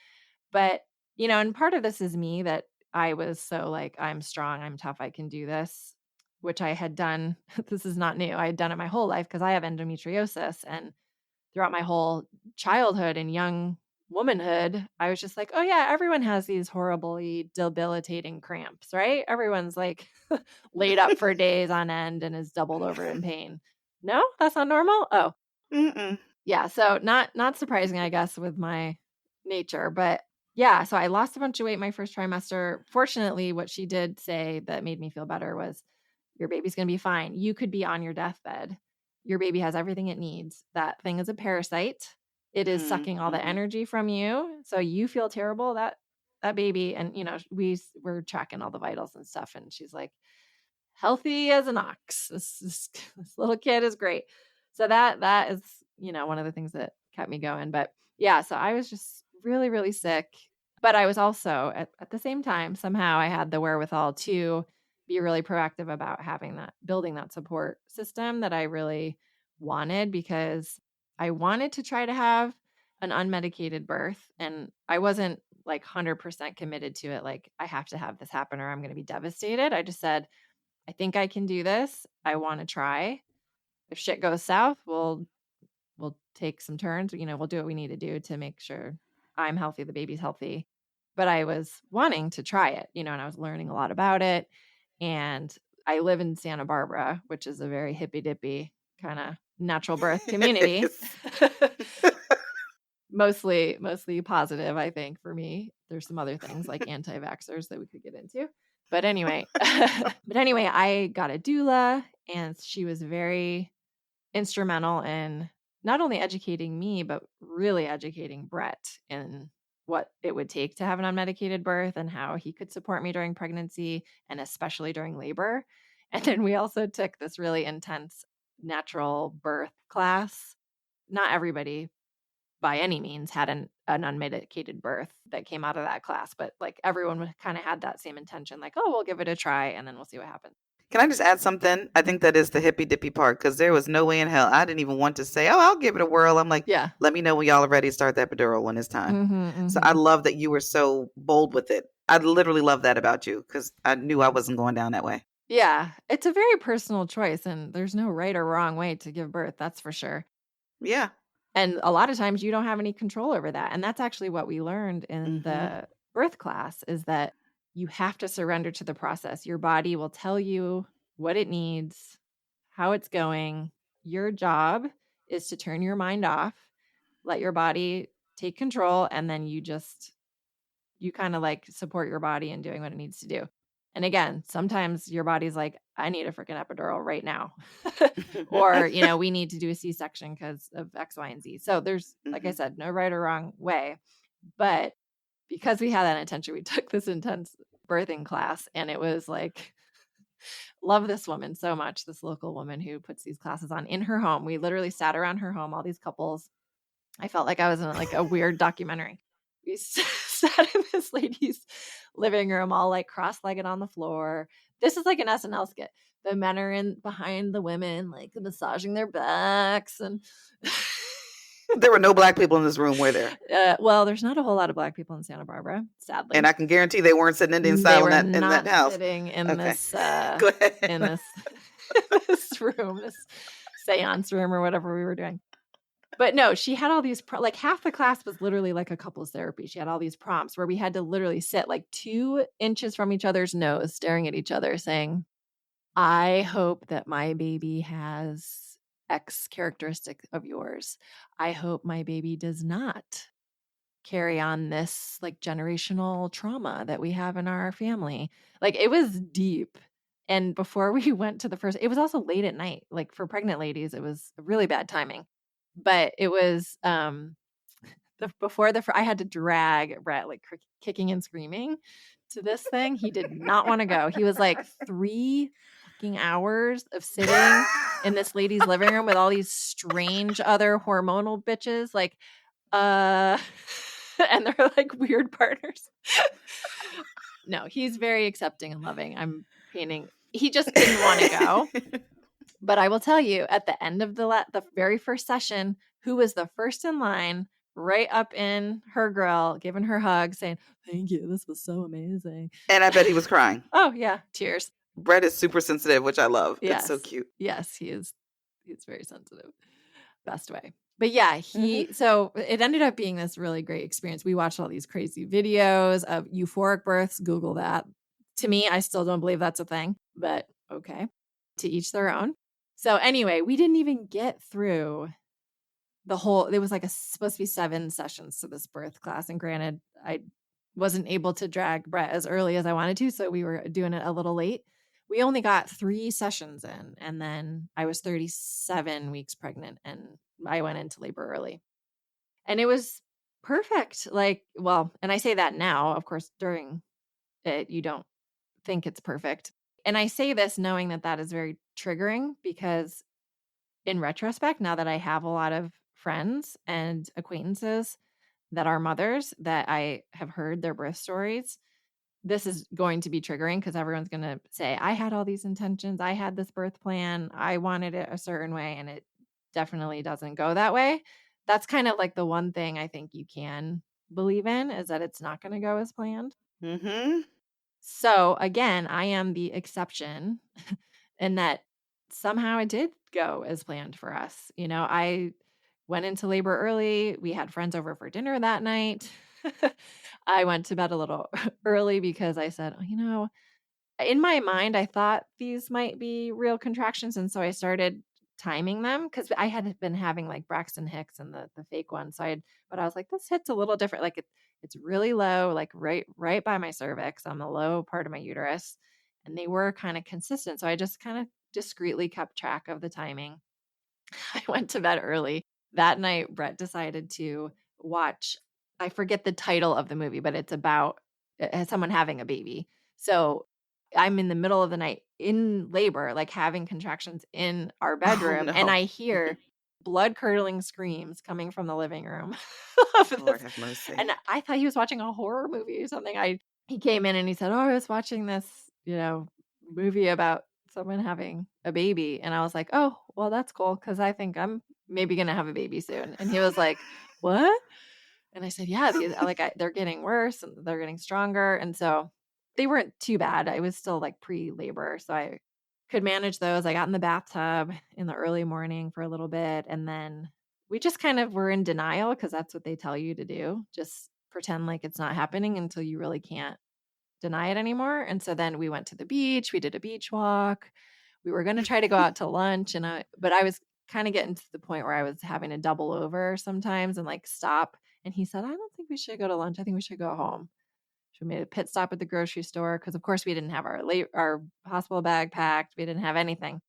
But, and part of this is me that I was so like I'm strong, I'm tough, I can do this, which I had done. This is not new. I had done it my whole life because I have endometriosis and throughout my whole childhood and young womanhood, I was just like, oh, yeah, everyone has these horribly debilitating cramps, right? Everyone's like laid up for days on end and is doubled over in pain. No, that's not normal. Oh, Mm-mm. yeah. So not surprising, I guess, with my nature, but yeah. So I lost a bunch of weight my first trimester. Fortunately, what she did say that made me feel better was your baby's going to be fine. You could be on your deathbed. Your baby has everything it needs. That thing is a parasite. It is sucking all the Mm-hmm. energy from you. So you feel terrible that baby and we're tracking all the vitals and stuff and she's like healthy as an ox. This little kid is great. So that is, one of the things that kept me going. But yeah, so I was just really, really sick. But I was also at the same time, somehow I had the wherewithal to be really proactive about building that support system that I really wanted, because I wanted to try to have an unmedicated birth, and I wasn't like 100% committed to it. Like, I have to have this happen or I'm going to be devastated. I just said, I think I can do this. I want to try. If shit goes south, we'll take some turns. We'll do what we need to do to make sure I'm healthy, the baby's healthy. But I was wanting to try it, and I was learning a lot about it. And I live in Santa Barbara, which is a very hippy dippy kind of natural birth community. mostly positive, I think, for me. There's some other things like anti-vaxxers that we could get into. But anyway, I got a doula, and she was very instrumental in not only educating me, but really educating Brett in what it would take to have an unmedicated birth and how he could support me during pregnancy and especially during labor. And then we also took this really intense natural birth class. Not everybody by any means had an unmedicated birth that came out of that class, but like everyone kind of had that same intention, like, oh, we'll give it a try and then we'll see what happens. Can I just add something? I think that is the hippy dippy part, because there was no way in hell I didn't even want to say, oh, I'll give it a whirl. I'm like, Yeah. let me know when y'all are ready to start that epidural when it's time. So I love that you were so bold with it. I literally love that about you, because I knew I wasn't going down that way. Yeah. It's a very personal choice, and there's no right or wrong way to give birth. That's for sure. Yeah. And a lot of times you don't have any control over that. And that's actually what we learned in the birth class, is that you have to surrender to the process. Your body will tell you what it needs, how it's going. Your job is to turn your mind off, let your body take control, and then you kind of like support your body in doing what it needs to do. And again, sometimes your body's like, I need a freaking epidural right now. Or, we need to do a C-section because of X, Y, and Z. So there's, like I said, no right or wrong way. But because we had that intention, we took this intense birthing class, and it was like, love this woman so much, this local woman who puts these classes on in her home. We literally sat around her home, all these couples. I felt like I was in like a weird documentary. We sat in this lady's living room, all like cross-legged on the floor. This is like an SNL skit. The men are in behind the women, like massaging their backs, and there were no Black people in this room, were there? Well, there's not a whole lot of Black people in Santa Barbara, sadly. And I can guarantee they weren't sitting Indian style in that house. Sitting in this Go ahead. in this this room, this seance room or whatever we were doing. But no, she had all these, like half the class was literally like a couples therapy. She had all these prompts where we had to literally sit like 2 inches from each other's nose, staring at each other, saying, I hope that my baby has X characteristic of yours. I hope my baby does not carry on this like generational trauma that we have in our family. Like, it was deep. And before we went to the first, it was also late at night. Like, for pregnant ladies, it was really bad timing. But it was I had to drag Brett like kicking and screaming to this thing. He did not want to go. He was like 3 fucking hours of sitting in this lady's living room with all these strange other hormonal bitches, like and they're like weird partners. No, he's very accepting and loving. I'm painting. He just didn't want to go. But I will tell you, at the end of the very first session, who was the first in line, right up in her grill, giving her hug, saying, thank you, this was so amazing. And I bet he was crying. Oh, yeah, tears. Brett is super sensitive, which I love. Yes. It's so cute. Yes, he is. He's very sensitive. Best way. But yeah, so it ended up being this really great experience. We watched all these crazy videos of euphoric births. Google that. To me, I still don't believe that's a thing, but okay. To each their own. So anyway, we didn't even get through the whole, it was like supposed to be 7 sessions to this birth class. And granted, I wasn't able to drag Brett as early as I wanted to, so we were doing it a little late. We only got 3 sessions in, and then I was 37 weeks pregnant and I went into labor early. And it was perfect. Like, well, and I say that now, of course, during it, you don't think it's perfect. And I say this knowing that that is very triggering, because in retrospect, now that I have a lot of friends and acquaintances that are mothers that I have heard their birth stories, this is going to be triggering because everyone's going to say, I had all these intentions. I had this birth plan. I wanted it a certain way. And it definitely doesn't go that way. That's kind of like the one thing I think you can believe in is that it's not going to go as planned. Mm-hmm. So again, I am the exception in that somehow it did go as planned for us. I went into labor early. We had friends over for dinner that night. I went to bed a little early because I said, in my mind, I thought these might be real contractions. And so I started timing them because I had been having like Braxton Hicks and the fake one. But I was like, this hits a little different. Like it's really low, like right by my cervix on the low part of my uterus. And they were kind of consistent. So I just kind of discreetly kept track of the timing. I went to bed early. That night, Brett decided to watch, I forget the title of the movie, but it's about someone having a baby. So I'm in the middle of the night in labor, like having contractions in our Oh bedroom, and no. I hear blood curdling screams coming from the living room of Lord this. have mercy. And I thought he was watching a horror movie or something. He came in and he said, "Oh, I was watching this, movie about someone having a baby." And I was like, "Oh, well, that's cool because I think I'm maybe gonna have a baby soon." And he was like, "What?" And I said, "Yeah, they're getting worse and they're getting stronger." And so they weren't too bad. I was still like pre-labor, so I could manage those. I got in the bathtub in the early morning for a little bit, and then we just kind of were in denial because that's what they tell you to do. Just pretend like it's not happening until you really can't deny it anymore. And so then we went to the beach, we did a beach walk. We were going to try to go out to lunch but I was kind of getting to the point where I was having to double over sometimes and like stop. And he said, "I don't think we should go to lunch. I think we should go home." So we made a pit stop at the grocery store because of course we didn't have our hospital bag packed. We didn't have anything.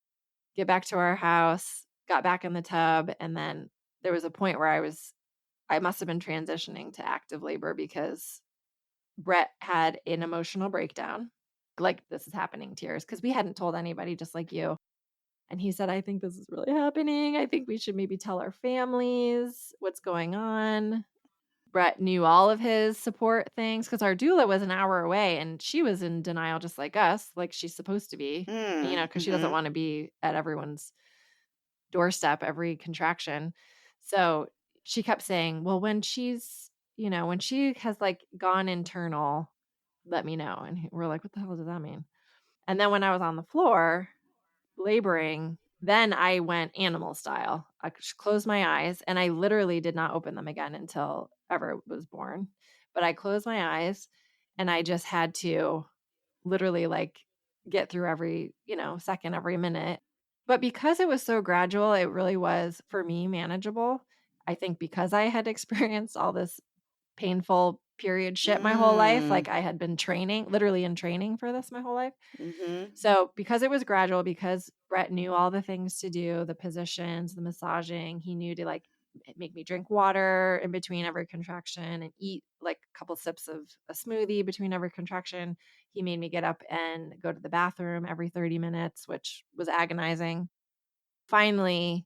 Get back to our house, got back in the tub, and then there was a point where I must have been transitioning to active labor because Brett had an emotional breakdown. Like, this is happening, tears, because we hadn't told anybody, just like you. And he said, "I think this is really happening. I think we should maybe tell our families what's going on." Brett knew all of his support things because our doula was an hour away and she was in denial just like us, like she's supposed to be, because she doesn't Mm-hmm. want to be at everyone's doorstep every contraction. So she kept saying, "Well, when she has like gone internal, let me know." And we're like, "What the hell does that mean?" And then when I was on the floor laboring, then I went animal style. I just closed my eyes and I literally did not open them again until Everett was born. But I closed my eyes and I just had to literally like get through every, second, every minute. But because it was so gradual, it really was for me manageable. I think because I had experienced all this painful period shit my whole life, Mm. like I had been literally in training for this my whole life. Mm-hmm. So because it was gradual, because Brett knew all the things to do, the positions, the massaging, he knew to like make me drink water in between every contraction and eat like a couple sips of a smoothie between every contraction. He made me get up and go to the bathroom every 30 minutes, which was agonizing. Finally,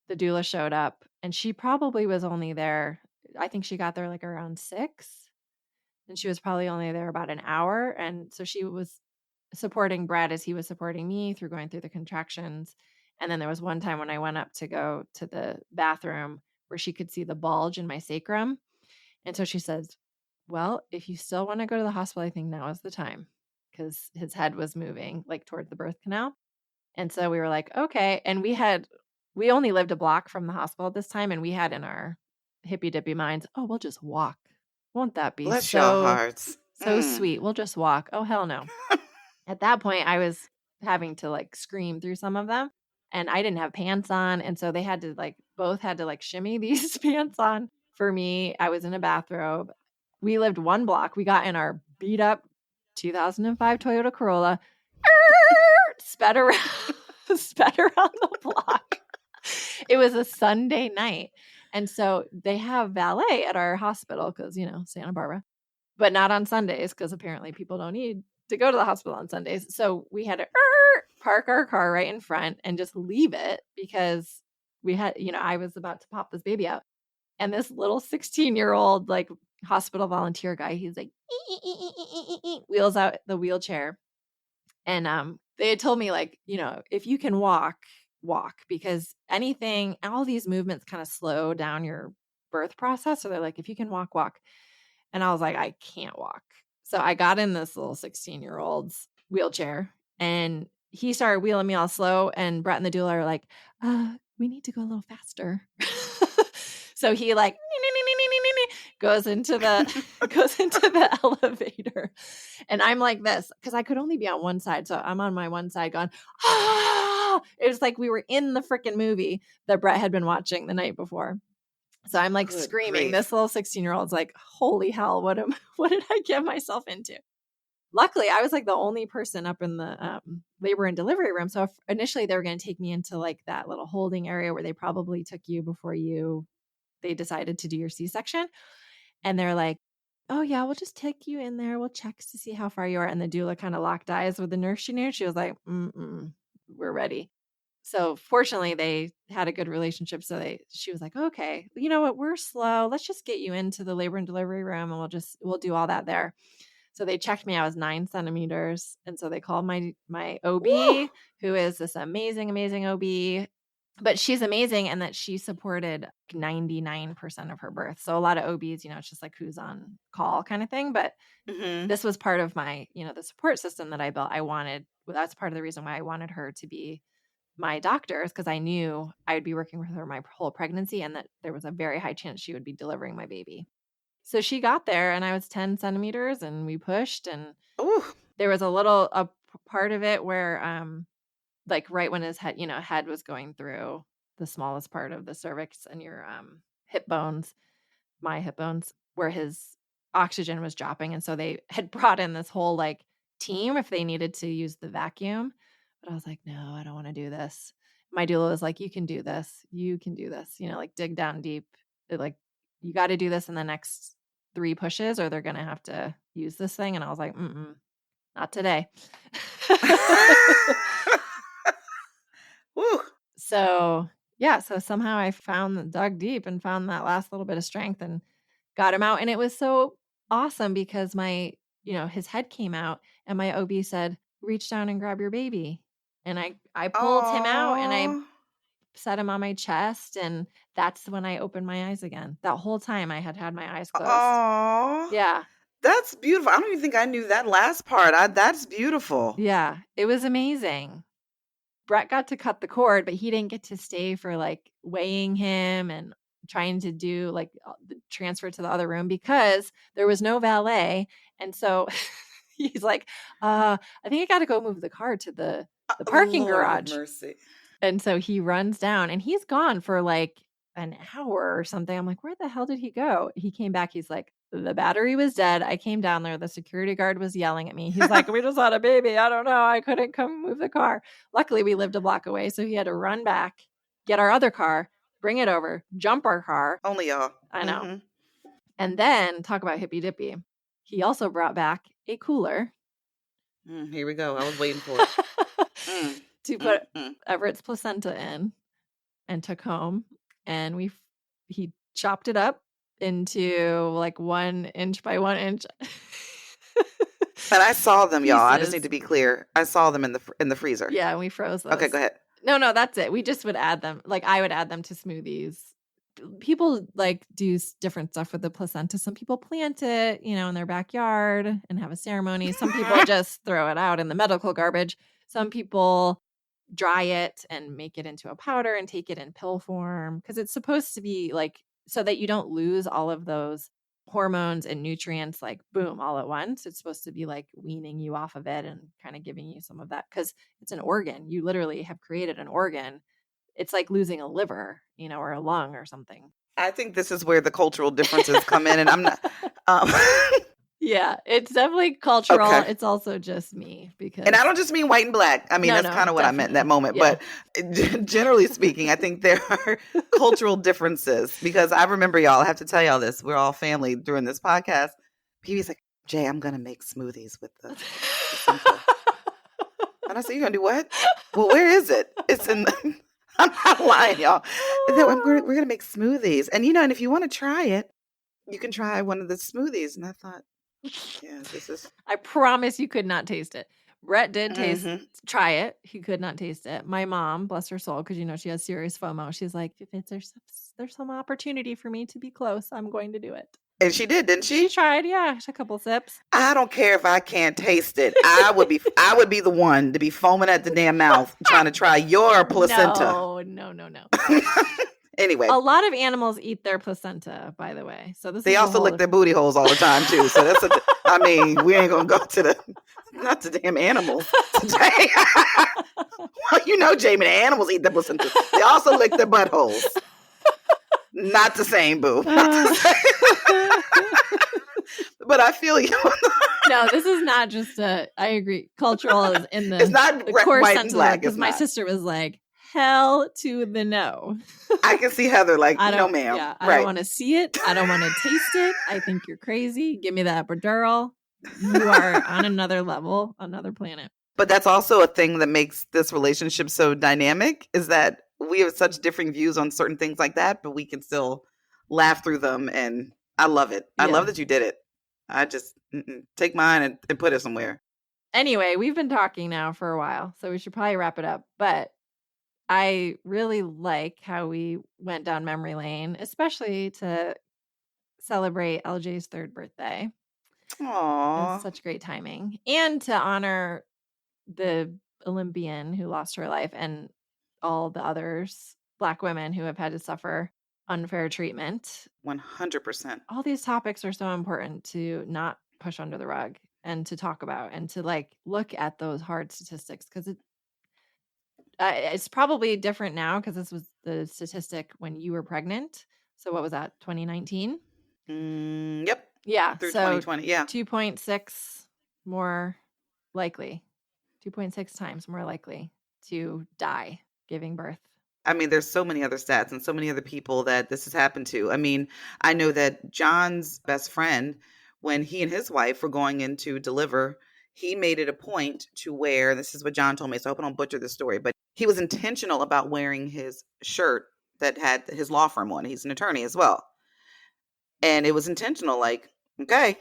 the doula showed up and she probably was only there. I think she got there like around 6 and she was probably only there about an hour. And so she was supporting Brad as he was supporting me through going through the contractions. And then there was one time when I went up to go to the bathroom where she could see the bulge in my sacrum. And so she says, "Well, if you still want to go to the hospital, I think now is the time," because his head was moving like toward the birth canal. And so we were like, "Okay." And we only lived a block from the hospital at this time. And we had in our hippy dippy minds, "Oh, we'll just walk. Won't that be Bless y'all so, hearts. so Mm. sweet? We'll just walk." Oh, hell no. At that point, I was having to like scream through some of them and I didn't have pants on. And so they had to like, both had to like shimmy these pants on for me. I was in a bathrobe. We lived one block. We got in our beat up 2005 Toyota Corolla, sped around, sped around the block. It was a Sunday night. And so they have valet at our hospital because, Santa Barbara, but not on Sundays because apparently people don't need to go to the hospital on Sundays. So we had to park our car right in front and just leave it because I was about to pop this baby out. And this little 16-year-old, like hospital volunteer guy. He's like, wheels out the wheelchair. And they had told me, like, if you can walk, because anything, all these movements kind of slow down your birth process. So they're like, if you can walk, walk. And I was like, I can't walk. So I got in this little 16-year-old's wheelchair and he started wheeling me all slow. And Brett and the doula are like, we need to go a little faster. So he like goes into the elevator. And I'm like this, because I could only be on one side. So I'm on my one side going, ah! It was like we were in the freaking movie that Brett had been watching the night before. So I'm like Good screaming. grief. This little 16-year-old's like, holy hell, what did I get myself into? Luckily, I was like the only person up in the labor and delivery room. So initially they were going to take me into like that little holding area where they probably took you before they decided to do your C-section. And they're like, oh yeah, we'll just take you in there. We'll check to see how far you are. And the doula kind of locked eyes with the nurse she knew. She was like, we're ready. So fortunately they had a good relationship. So she was like, okay, you know what? We're slow. Let's just get you into the labor and delivery room and we'll do all that there. So they checked me. I was 9 centimeters. And so they called my OB, Woo! who is this amazing, amazing OB. But she's amazing in that she supported 99% of her birth. So a lot of OBs, it's just like who's on call kind of thing. But this was part of my, the support system that I built. That's part of the reason why I wanted her to be my doctor, is because I knew I would be working with her my whole pregnancy and that there was a very high chance she would be delivering my baby. So she got there and I was 10 centimeters and we pushed, and Ooh. there was a part of it where, like right when his head was going through the smallest part of the cervix and your hip bones, my hip bones, where his oxygen was dropping. And so they had brought in this whole like team if they needed to use the vacuum. But I was like, no, I don't want to do this. My doula was like, you can do this. You can do this. Like dig down deep. Like you got to do this in the next 3 pushes or they're going to have to use this thing. And I was like, not today. Woo. So somehow I dug deep and found that last little bit of strength and got him out. And it was so awesome because his head came out and my OB said, reach down and grab your baby. And I pulled him out and I set him on my chest. And that's when I opened my eyes again. That whole time I had my eyes closed. Oh, Yeah. that's beautiful. I don't even think I knew that last part. That's beautiful. Yeah. It was amazing. Brett got to cut the cord, but he didn't get to stay for like weighing him and trying to do like the transfer to the other room because there was no valet. And so he's like, I think I got to go move the car to the parking Lord have garage. mercy. And so he runs down and he's gone for like an hour or something. I'm like, where the hell did he go? He came back. He's like, the battery was dead. I came down there. The security guard was yelling at me. He's like, we just had a baby. I don't know. I couldn't come move the car. Luckily, we lived a block away. So he had to run back, get our other car, bring it over, jump our car. Only y'all. I know. And then talk about hippy dippy. He also brought back a cooler. Here we go. I was waiting for it. To put Everett's placenta in and took home. And he chopped it up into like 1 inch by 1 inch. And I saw them, y'all. I just Pieces. need to be clear. I saw them in the freezer. Yeah, and we froze those. Okay, go ahead. No, that's it. We just would add them. Like I would add them to smoothies. People like do different stuff with the placenta. Some people plant it, in their backyard and have a ceremony. Some people just throw it out in the medical garbage. Some people dry it and make it into a powder and take it in pill form because it's supposed to be like so that you don't lose all of those hormones and nutrients like boom all at once. It's supposed to be like weaning you off of it and kind of giving you some of that because it's an organ. You literally have created an organ. It's like losing a liver, or a lung or something. I think this is where the cultural differences come in, and I'm not. Yeah, it's definitely cultural. Okay. It's also just me because, and I don't just mean white and black. I mean, that's kind of what I meant in that moment. Yeah. But generally speaking, I think there are cultural differences because I remember y'all. I have to tell y'all this. We're all family during this podcast. PB's like, Jay, I'm gonna make smoothies with the placenta. And I said, you're gonna do what? Well, where is it? It's in the. I'm not lying, y'all. We're going to make smoothies. And, and if you want to try it, you can try one of the smoothies. And I thought, yeah, this is. I promise you could not taste it. Brett did Mm-hmm. try it. He could not taste it. My mom, bless her soul, because she has serious FOMO. She's like, if there's some opportunity for me to be close, I'm going to do it. And she did, didn't She she? tried, yeah, a couple sips. I don't care if I can't taste it. I would be the one to be foaming at the damn mouth trying to try your placenta. No. Anyway, A lot of animals eat their placenta, by the way. So this they is also lick their booty holes all the time too. So that's I mean, we ain't gonna go to not the damn animals today. Well, Jamie, the animals eat their placenta. They also lick their buttholes. Not the same, boo. But I feel you. No, this is not just I agree. Cultural is in the, it's not the core white sense and of black. because my sister was like, hell to the no. I can see Heather like, no, ma'am. Yeah, I don't want to see it. I don't want to taste it. I think you're crazy. Give me the epidural. You are on another level, another planet. But that's also a thing that makes this relationship so dynamic, is that we have such differing views on certain things like that, but we can still laugh through them. And I love it. I love that you did it. I just take mine and put it somewhere. Anyway, we've been talking now for a while, so we should probably wrap it up. But I really like how we went down memory lane, especially to celebrate LJ's 3rd birthday. Aww. Such great timing. And to honor the Olympian who lost her life and all the others, Black women who have had to suffer unfair treatment. 100%. All these topics are so important to not push under the rug and to talk about and to look at those hard statistics, because it's probably different now because this was the statistic when you were pregnant. So what was that, 2019? Yep. Yeah. Through so 2020. Yeah. 2.6 more likely. 2.6 times more likely to die giving birth. I mean, there's so many other stats and so many other people that this has happened to. I mean, I know that John's best friend, when he and his wife were going in to deliver, he made it a point to wear, this is what John told me, so I hope I don't butcher the story, but he was intentional about wearing his shirt that had his law firm on. He's an attorney as well. And it was intentional, like, okay,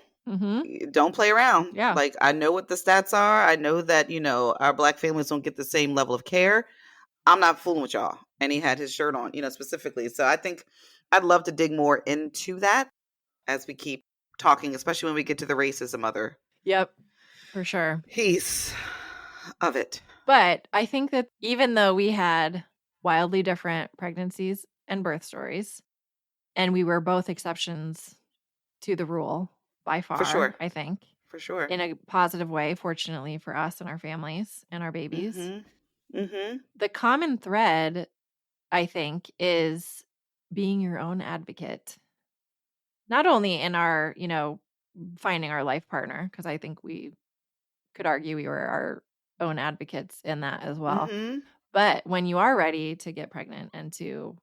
don't play around. Yeah. Like, I know what the stats are. I know that, our Black families don't get the same level of care. I'm not fooling with y'all. And he had his shirt on, specifically. So I think I'd love to dig more into that as we keep talking, especially when we get to the racism other. Yep, for sure. Piece of it. But I think that even though we had wildly different pregnancies and birth stories, and we were both exceptions to the rule by far, for sure. I think. For sure. In a positive way, fortunately for us and our families and our babies. The common thread, I think, is being your own advocate. Not only in our, finding our life partner, because I think we could argue we were our own advocates in that as well. But when you are ready to get pregnant and to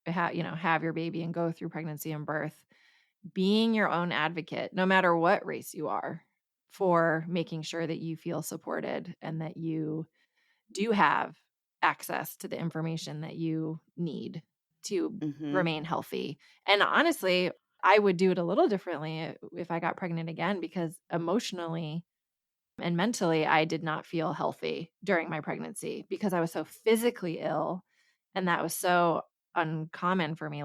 have your baby and go through pregnancy and birth, being your own advocate, no matter what race you are, for making sure that you feel supported and that you do have access to the information that you need to remain healthy. And honestly, I would do it a little differently if I got pregnant again, because emotionally and mentally, I did not feel healthy during my pregnancy because I was so physically ill. And that was so uncommon for me,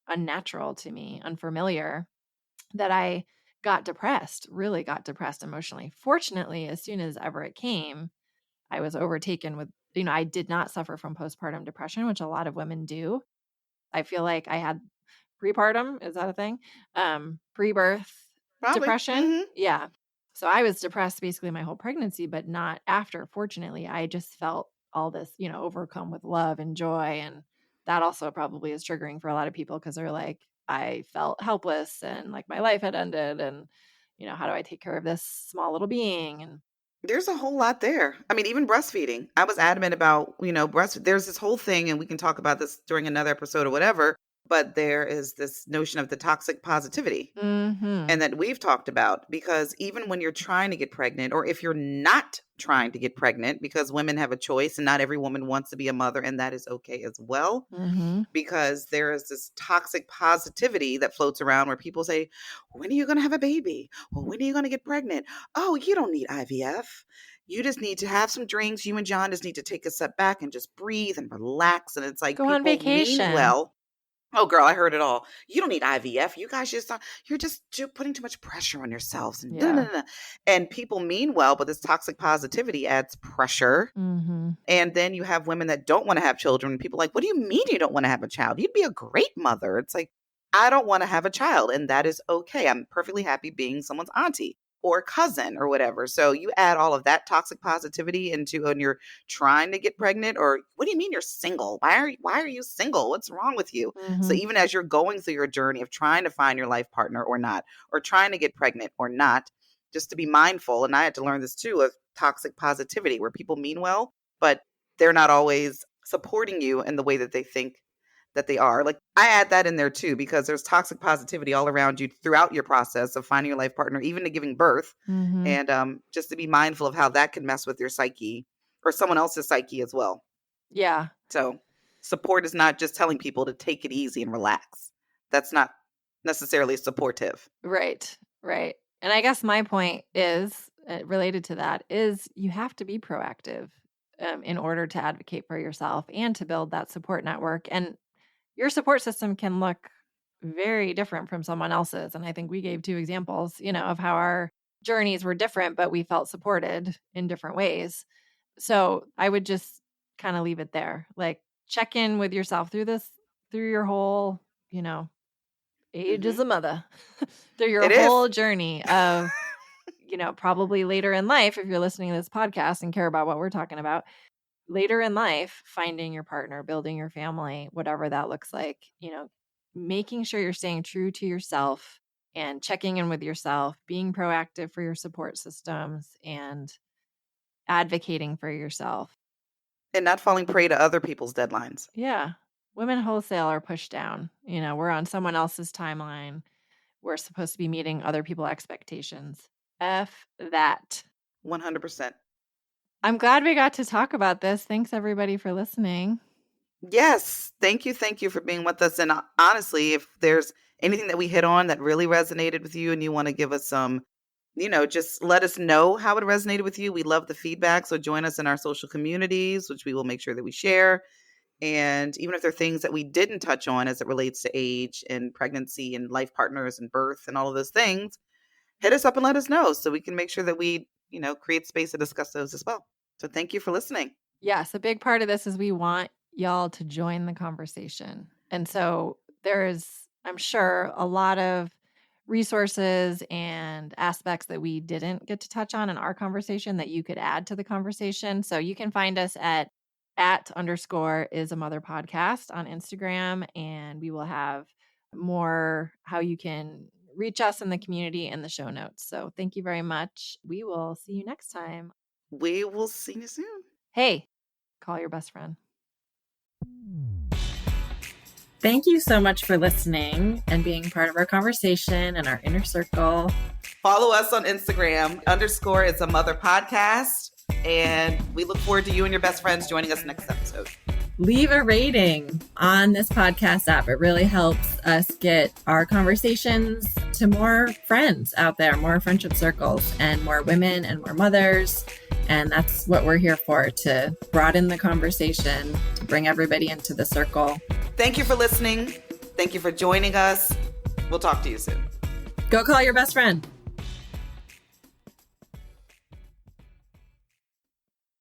unnatural to me, unfamiliar, that I really got depressed emotionally. Fortunately, as soon as ever it came, I was overtaken with, I did not suffer from postpartum depression, which a lot of women do. I feel like I had prepartum, is that a thing? Pre-birth depression. Yeah. So I was depressed basically my whole pregnancy, but not after. Fortunately, I just felt all this, overcome with love and joy. And that also probably is triggering for a lot of people because they're like, I felt helpless and like my life had ended. And, how do I take care of this small little being? And there's a whole lot there. I mean, even breastfeeding. I was adamant about, there's this whole thing, and we can talk about this during another episode or whatever, But there is this notion of the toxic positivity, Mhm. and that we've talked about, because even when you're trying to get pregnant, or if you're not trying to get pregnant, because women have a choice and not every woman wants to be a mother, and that is okay as well, Mhm. because there is this toxic positivity that floats around where people say, when are you going to have a baby? Well, when are you going to get pregnant? Oh, you don't need IVF. You just need to have some drinks. You and John just need to take a step back and just breathe and relax. And it's like, Go on people mean vacation. well. Oh, girl, I heard it all. You don't need IVF. You guys just you're just putting too much pressure on yourselves, and da, da, Yeah. da, da. And people mean well, but this toxic positivity adds pressure. Mhm. And then you have women that don't want to have children. And people are like, what do you mean you don't want to have a child? You'd be a great mother. It's like, I don't want to have a child, and that is okay. I'm perfectly happy being someone's auntie or cousin or whatever. So you add all of that toxic positivity into when you're trying to get pregnant, or what do you mean you're single? Why are you single? What's wrong with you? So Mhm. even as you're going through your journey of trying to find your life partner or not, or trying to get pregnant or not, just to be mindful. And I had to learn this too, of toxic positivity, where people mean well, but they're not always supporting you in the way that they think that they are. Like, I add that in there too, because there's toxic positivity all around you throughout your process of finding your life partner, even to giving birth. Mhm. And just to be mindful of how that can mess with your psyche or someone else's psyche as well. Yeah. So support is not just telling people to take it easy and relax. That's not necessarily supportive. Right. Right. And I guess my point is related to that is you have to be proactive in order to advocate for yourself and to build that support network. And your support system can look very different from someone else's. And I think we gave 2 examples, of how our journeys were different, but we felt supported in different ways. So I would just kind of leave it there. Like, check in with yourself through your whole, age as Hmm. a mother, through your It is. whole journey of, probably later in life, if you're listening to this podcast and care about what we're talking about, later in life, finding your partner, building your family, whatever that looks like, making sure you're staying true to yourself and checking in with yourself, being proactive for your support systems and advocating for yourself. And not falling prey to other people's deadlines. Yeah. Women wholesale are pushed down. We're on someone else's timeline. We're supposed to be meeting other people's expectations. F that. 100%. I'm glad we got to talk about this. Thanks everybody for listening. Yes. Thank you for being with us. And honestly, if there's anything that we hit on that really resonated with you and you want to give us some, just let us know how it resonated with you. We love the feedback. So join us in our social communities, which we will make sure that we share. And even if there are things that we didn't touch on as it relates to age and pregnancy and life partners and birth and all of those things, hit us up and let us know so we can make sure that we, create space to discuss those as well. So thank you for listening. Yes, a big part of this is we want y'all to join the conversation. And so there's, I'm sure, a lot of resources and aspects that we didn't get to touch on in our conversation that you could add to the conversation. So you can find us at @_ is a mother podcast on Instagram, and we will have more how you can reach us in the community in the show notes. So thank you very much. We will see you next time. We will see you soon. Hey, call your best friend. Thank you so much for listening and being part of our conversation and our inner circle. Follow us on Instagram _ is a mother podcast. And we look forward to you and your best friends joining us next episode. Leave a rating on this podcast app. It really helps us get our conversations to more friends out there, more friendship circles, and more women and more mothers. And that's what we're here for, to broaden the conversation, to bring everybody into the circle. Thank you for listening. Thank you for joining us. We'll talk to you soon. Go call your best friend.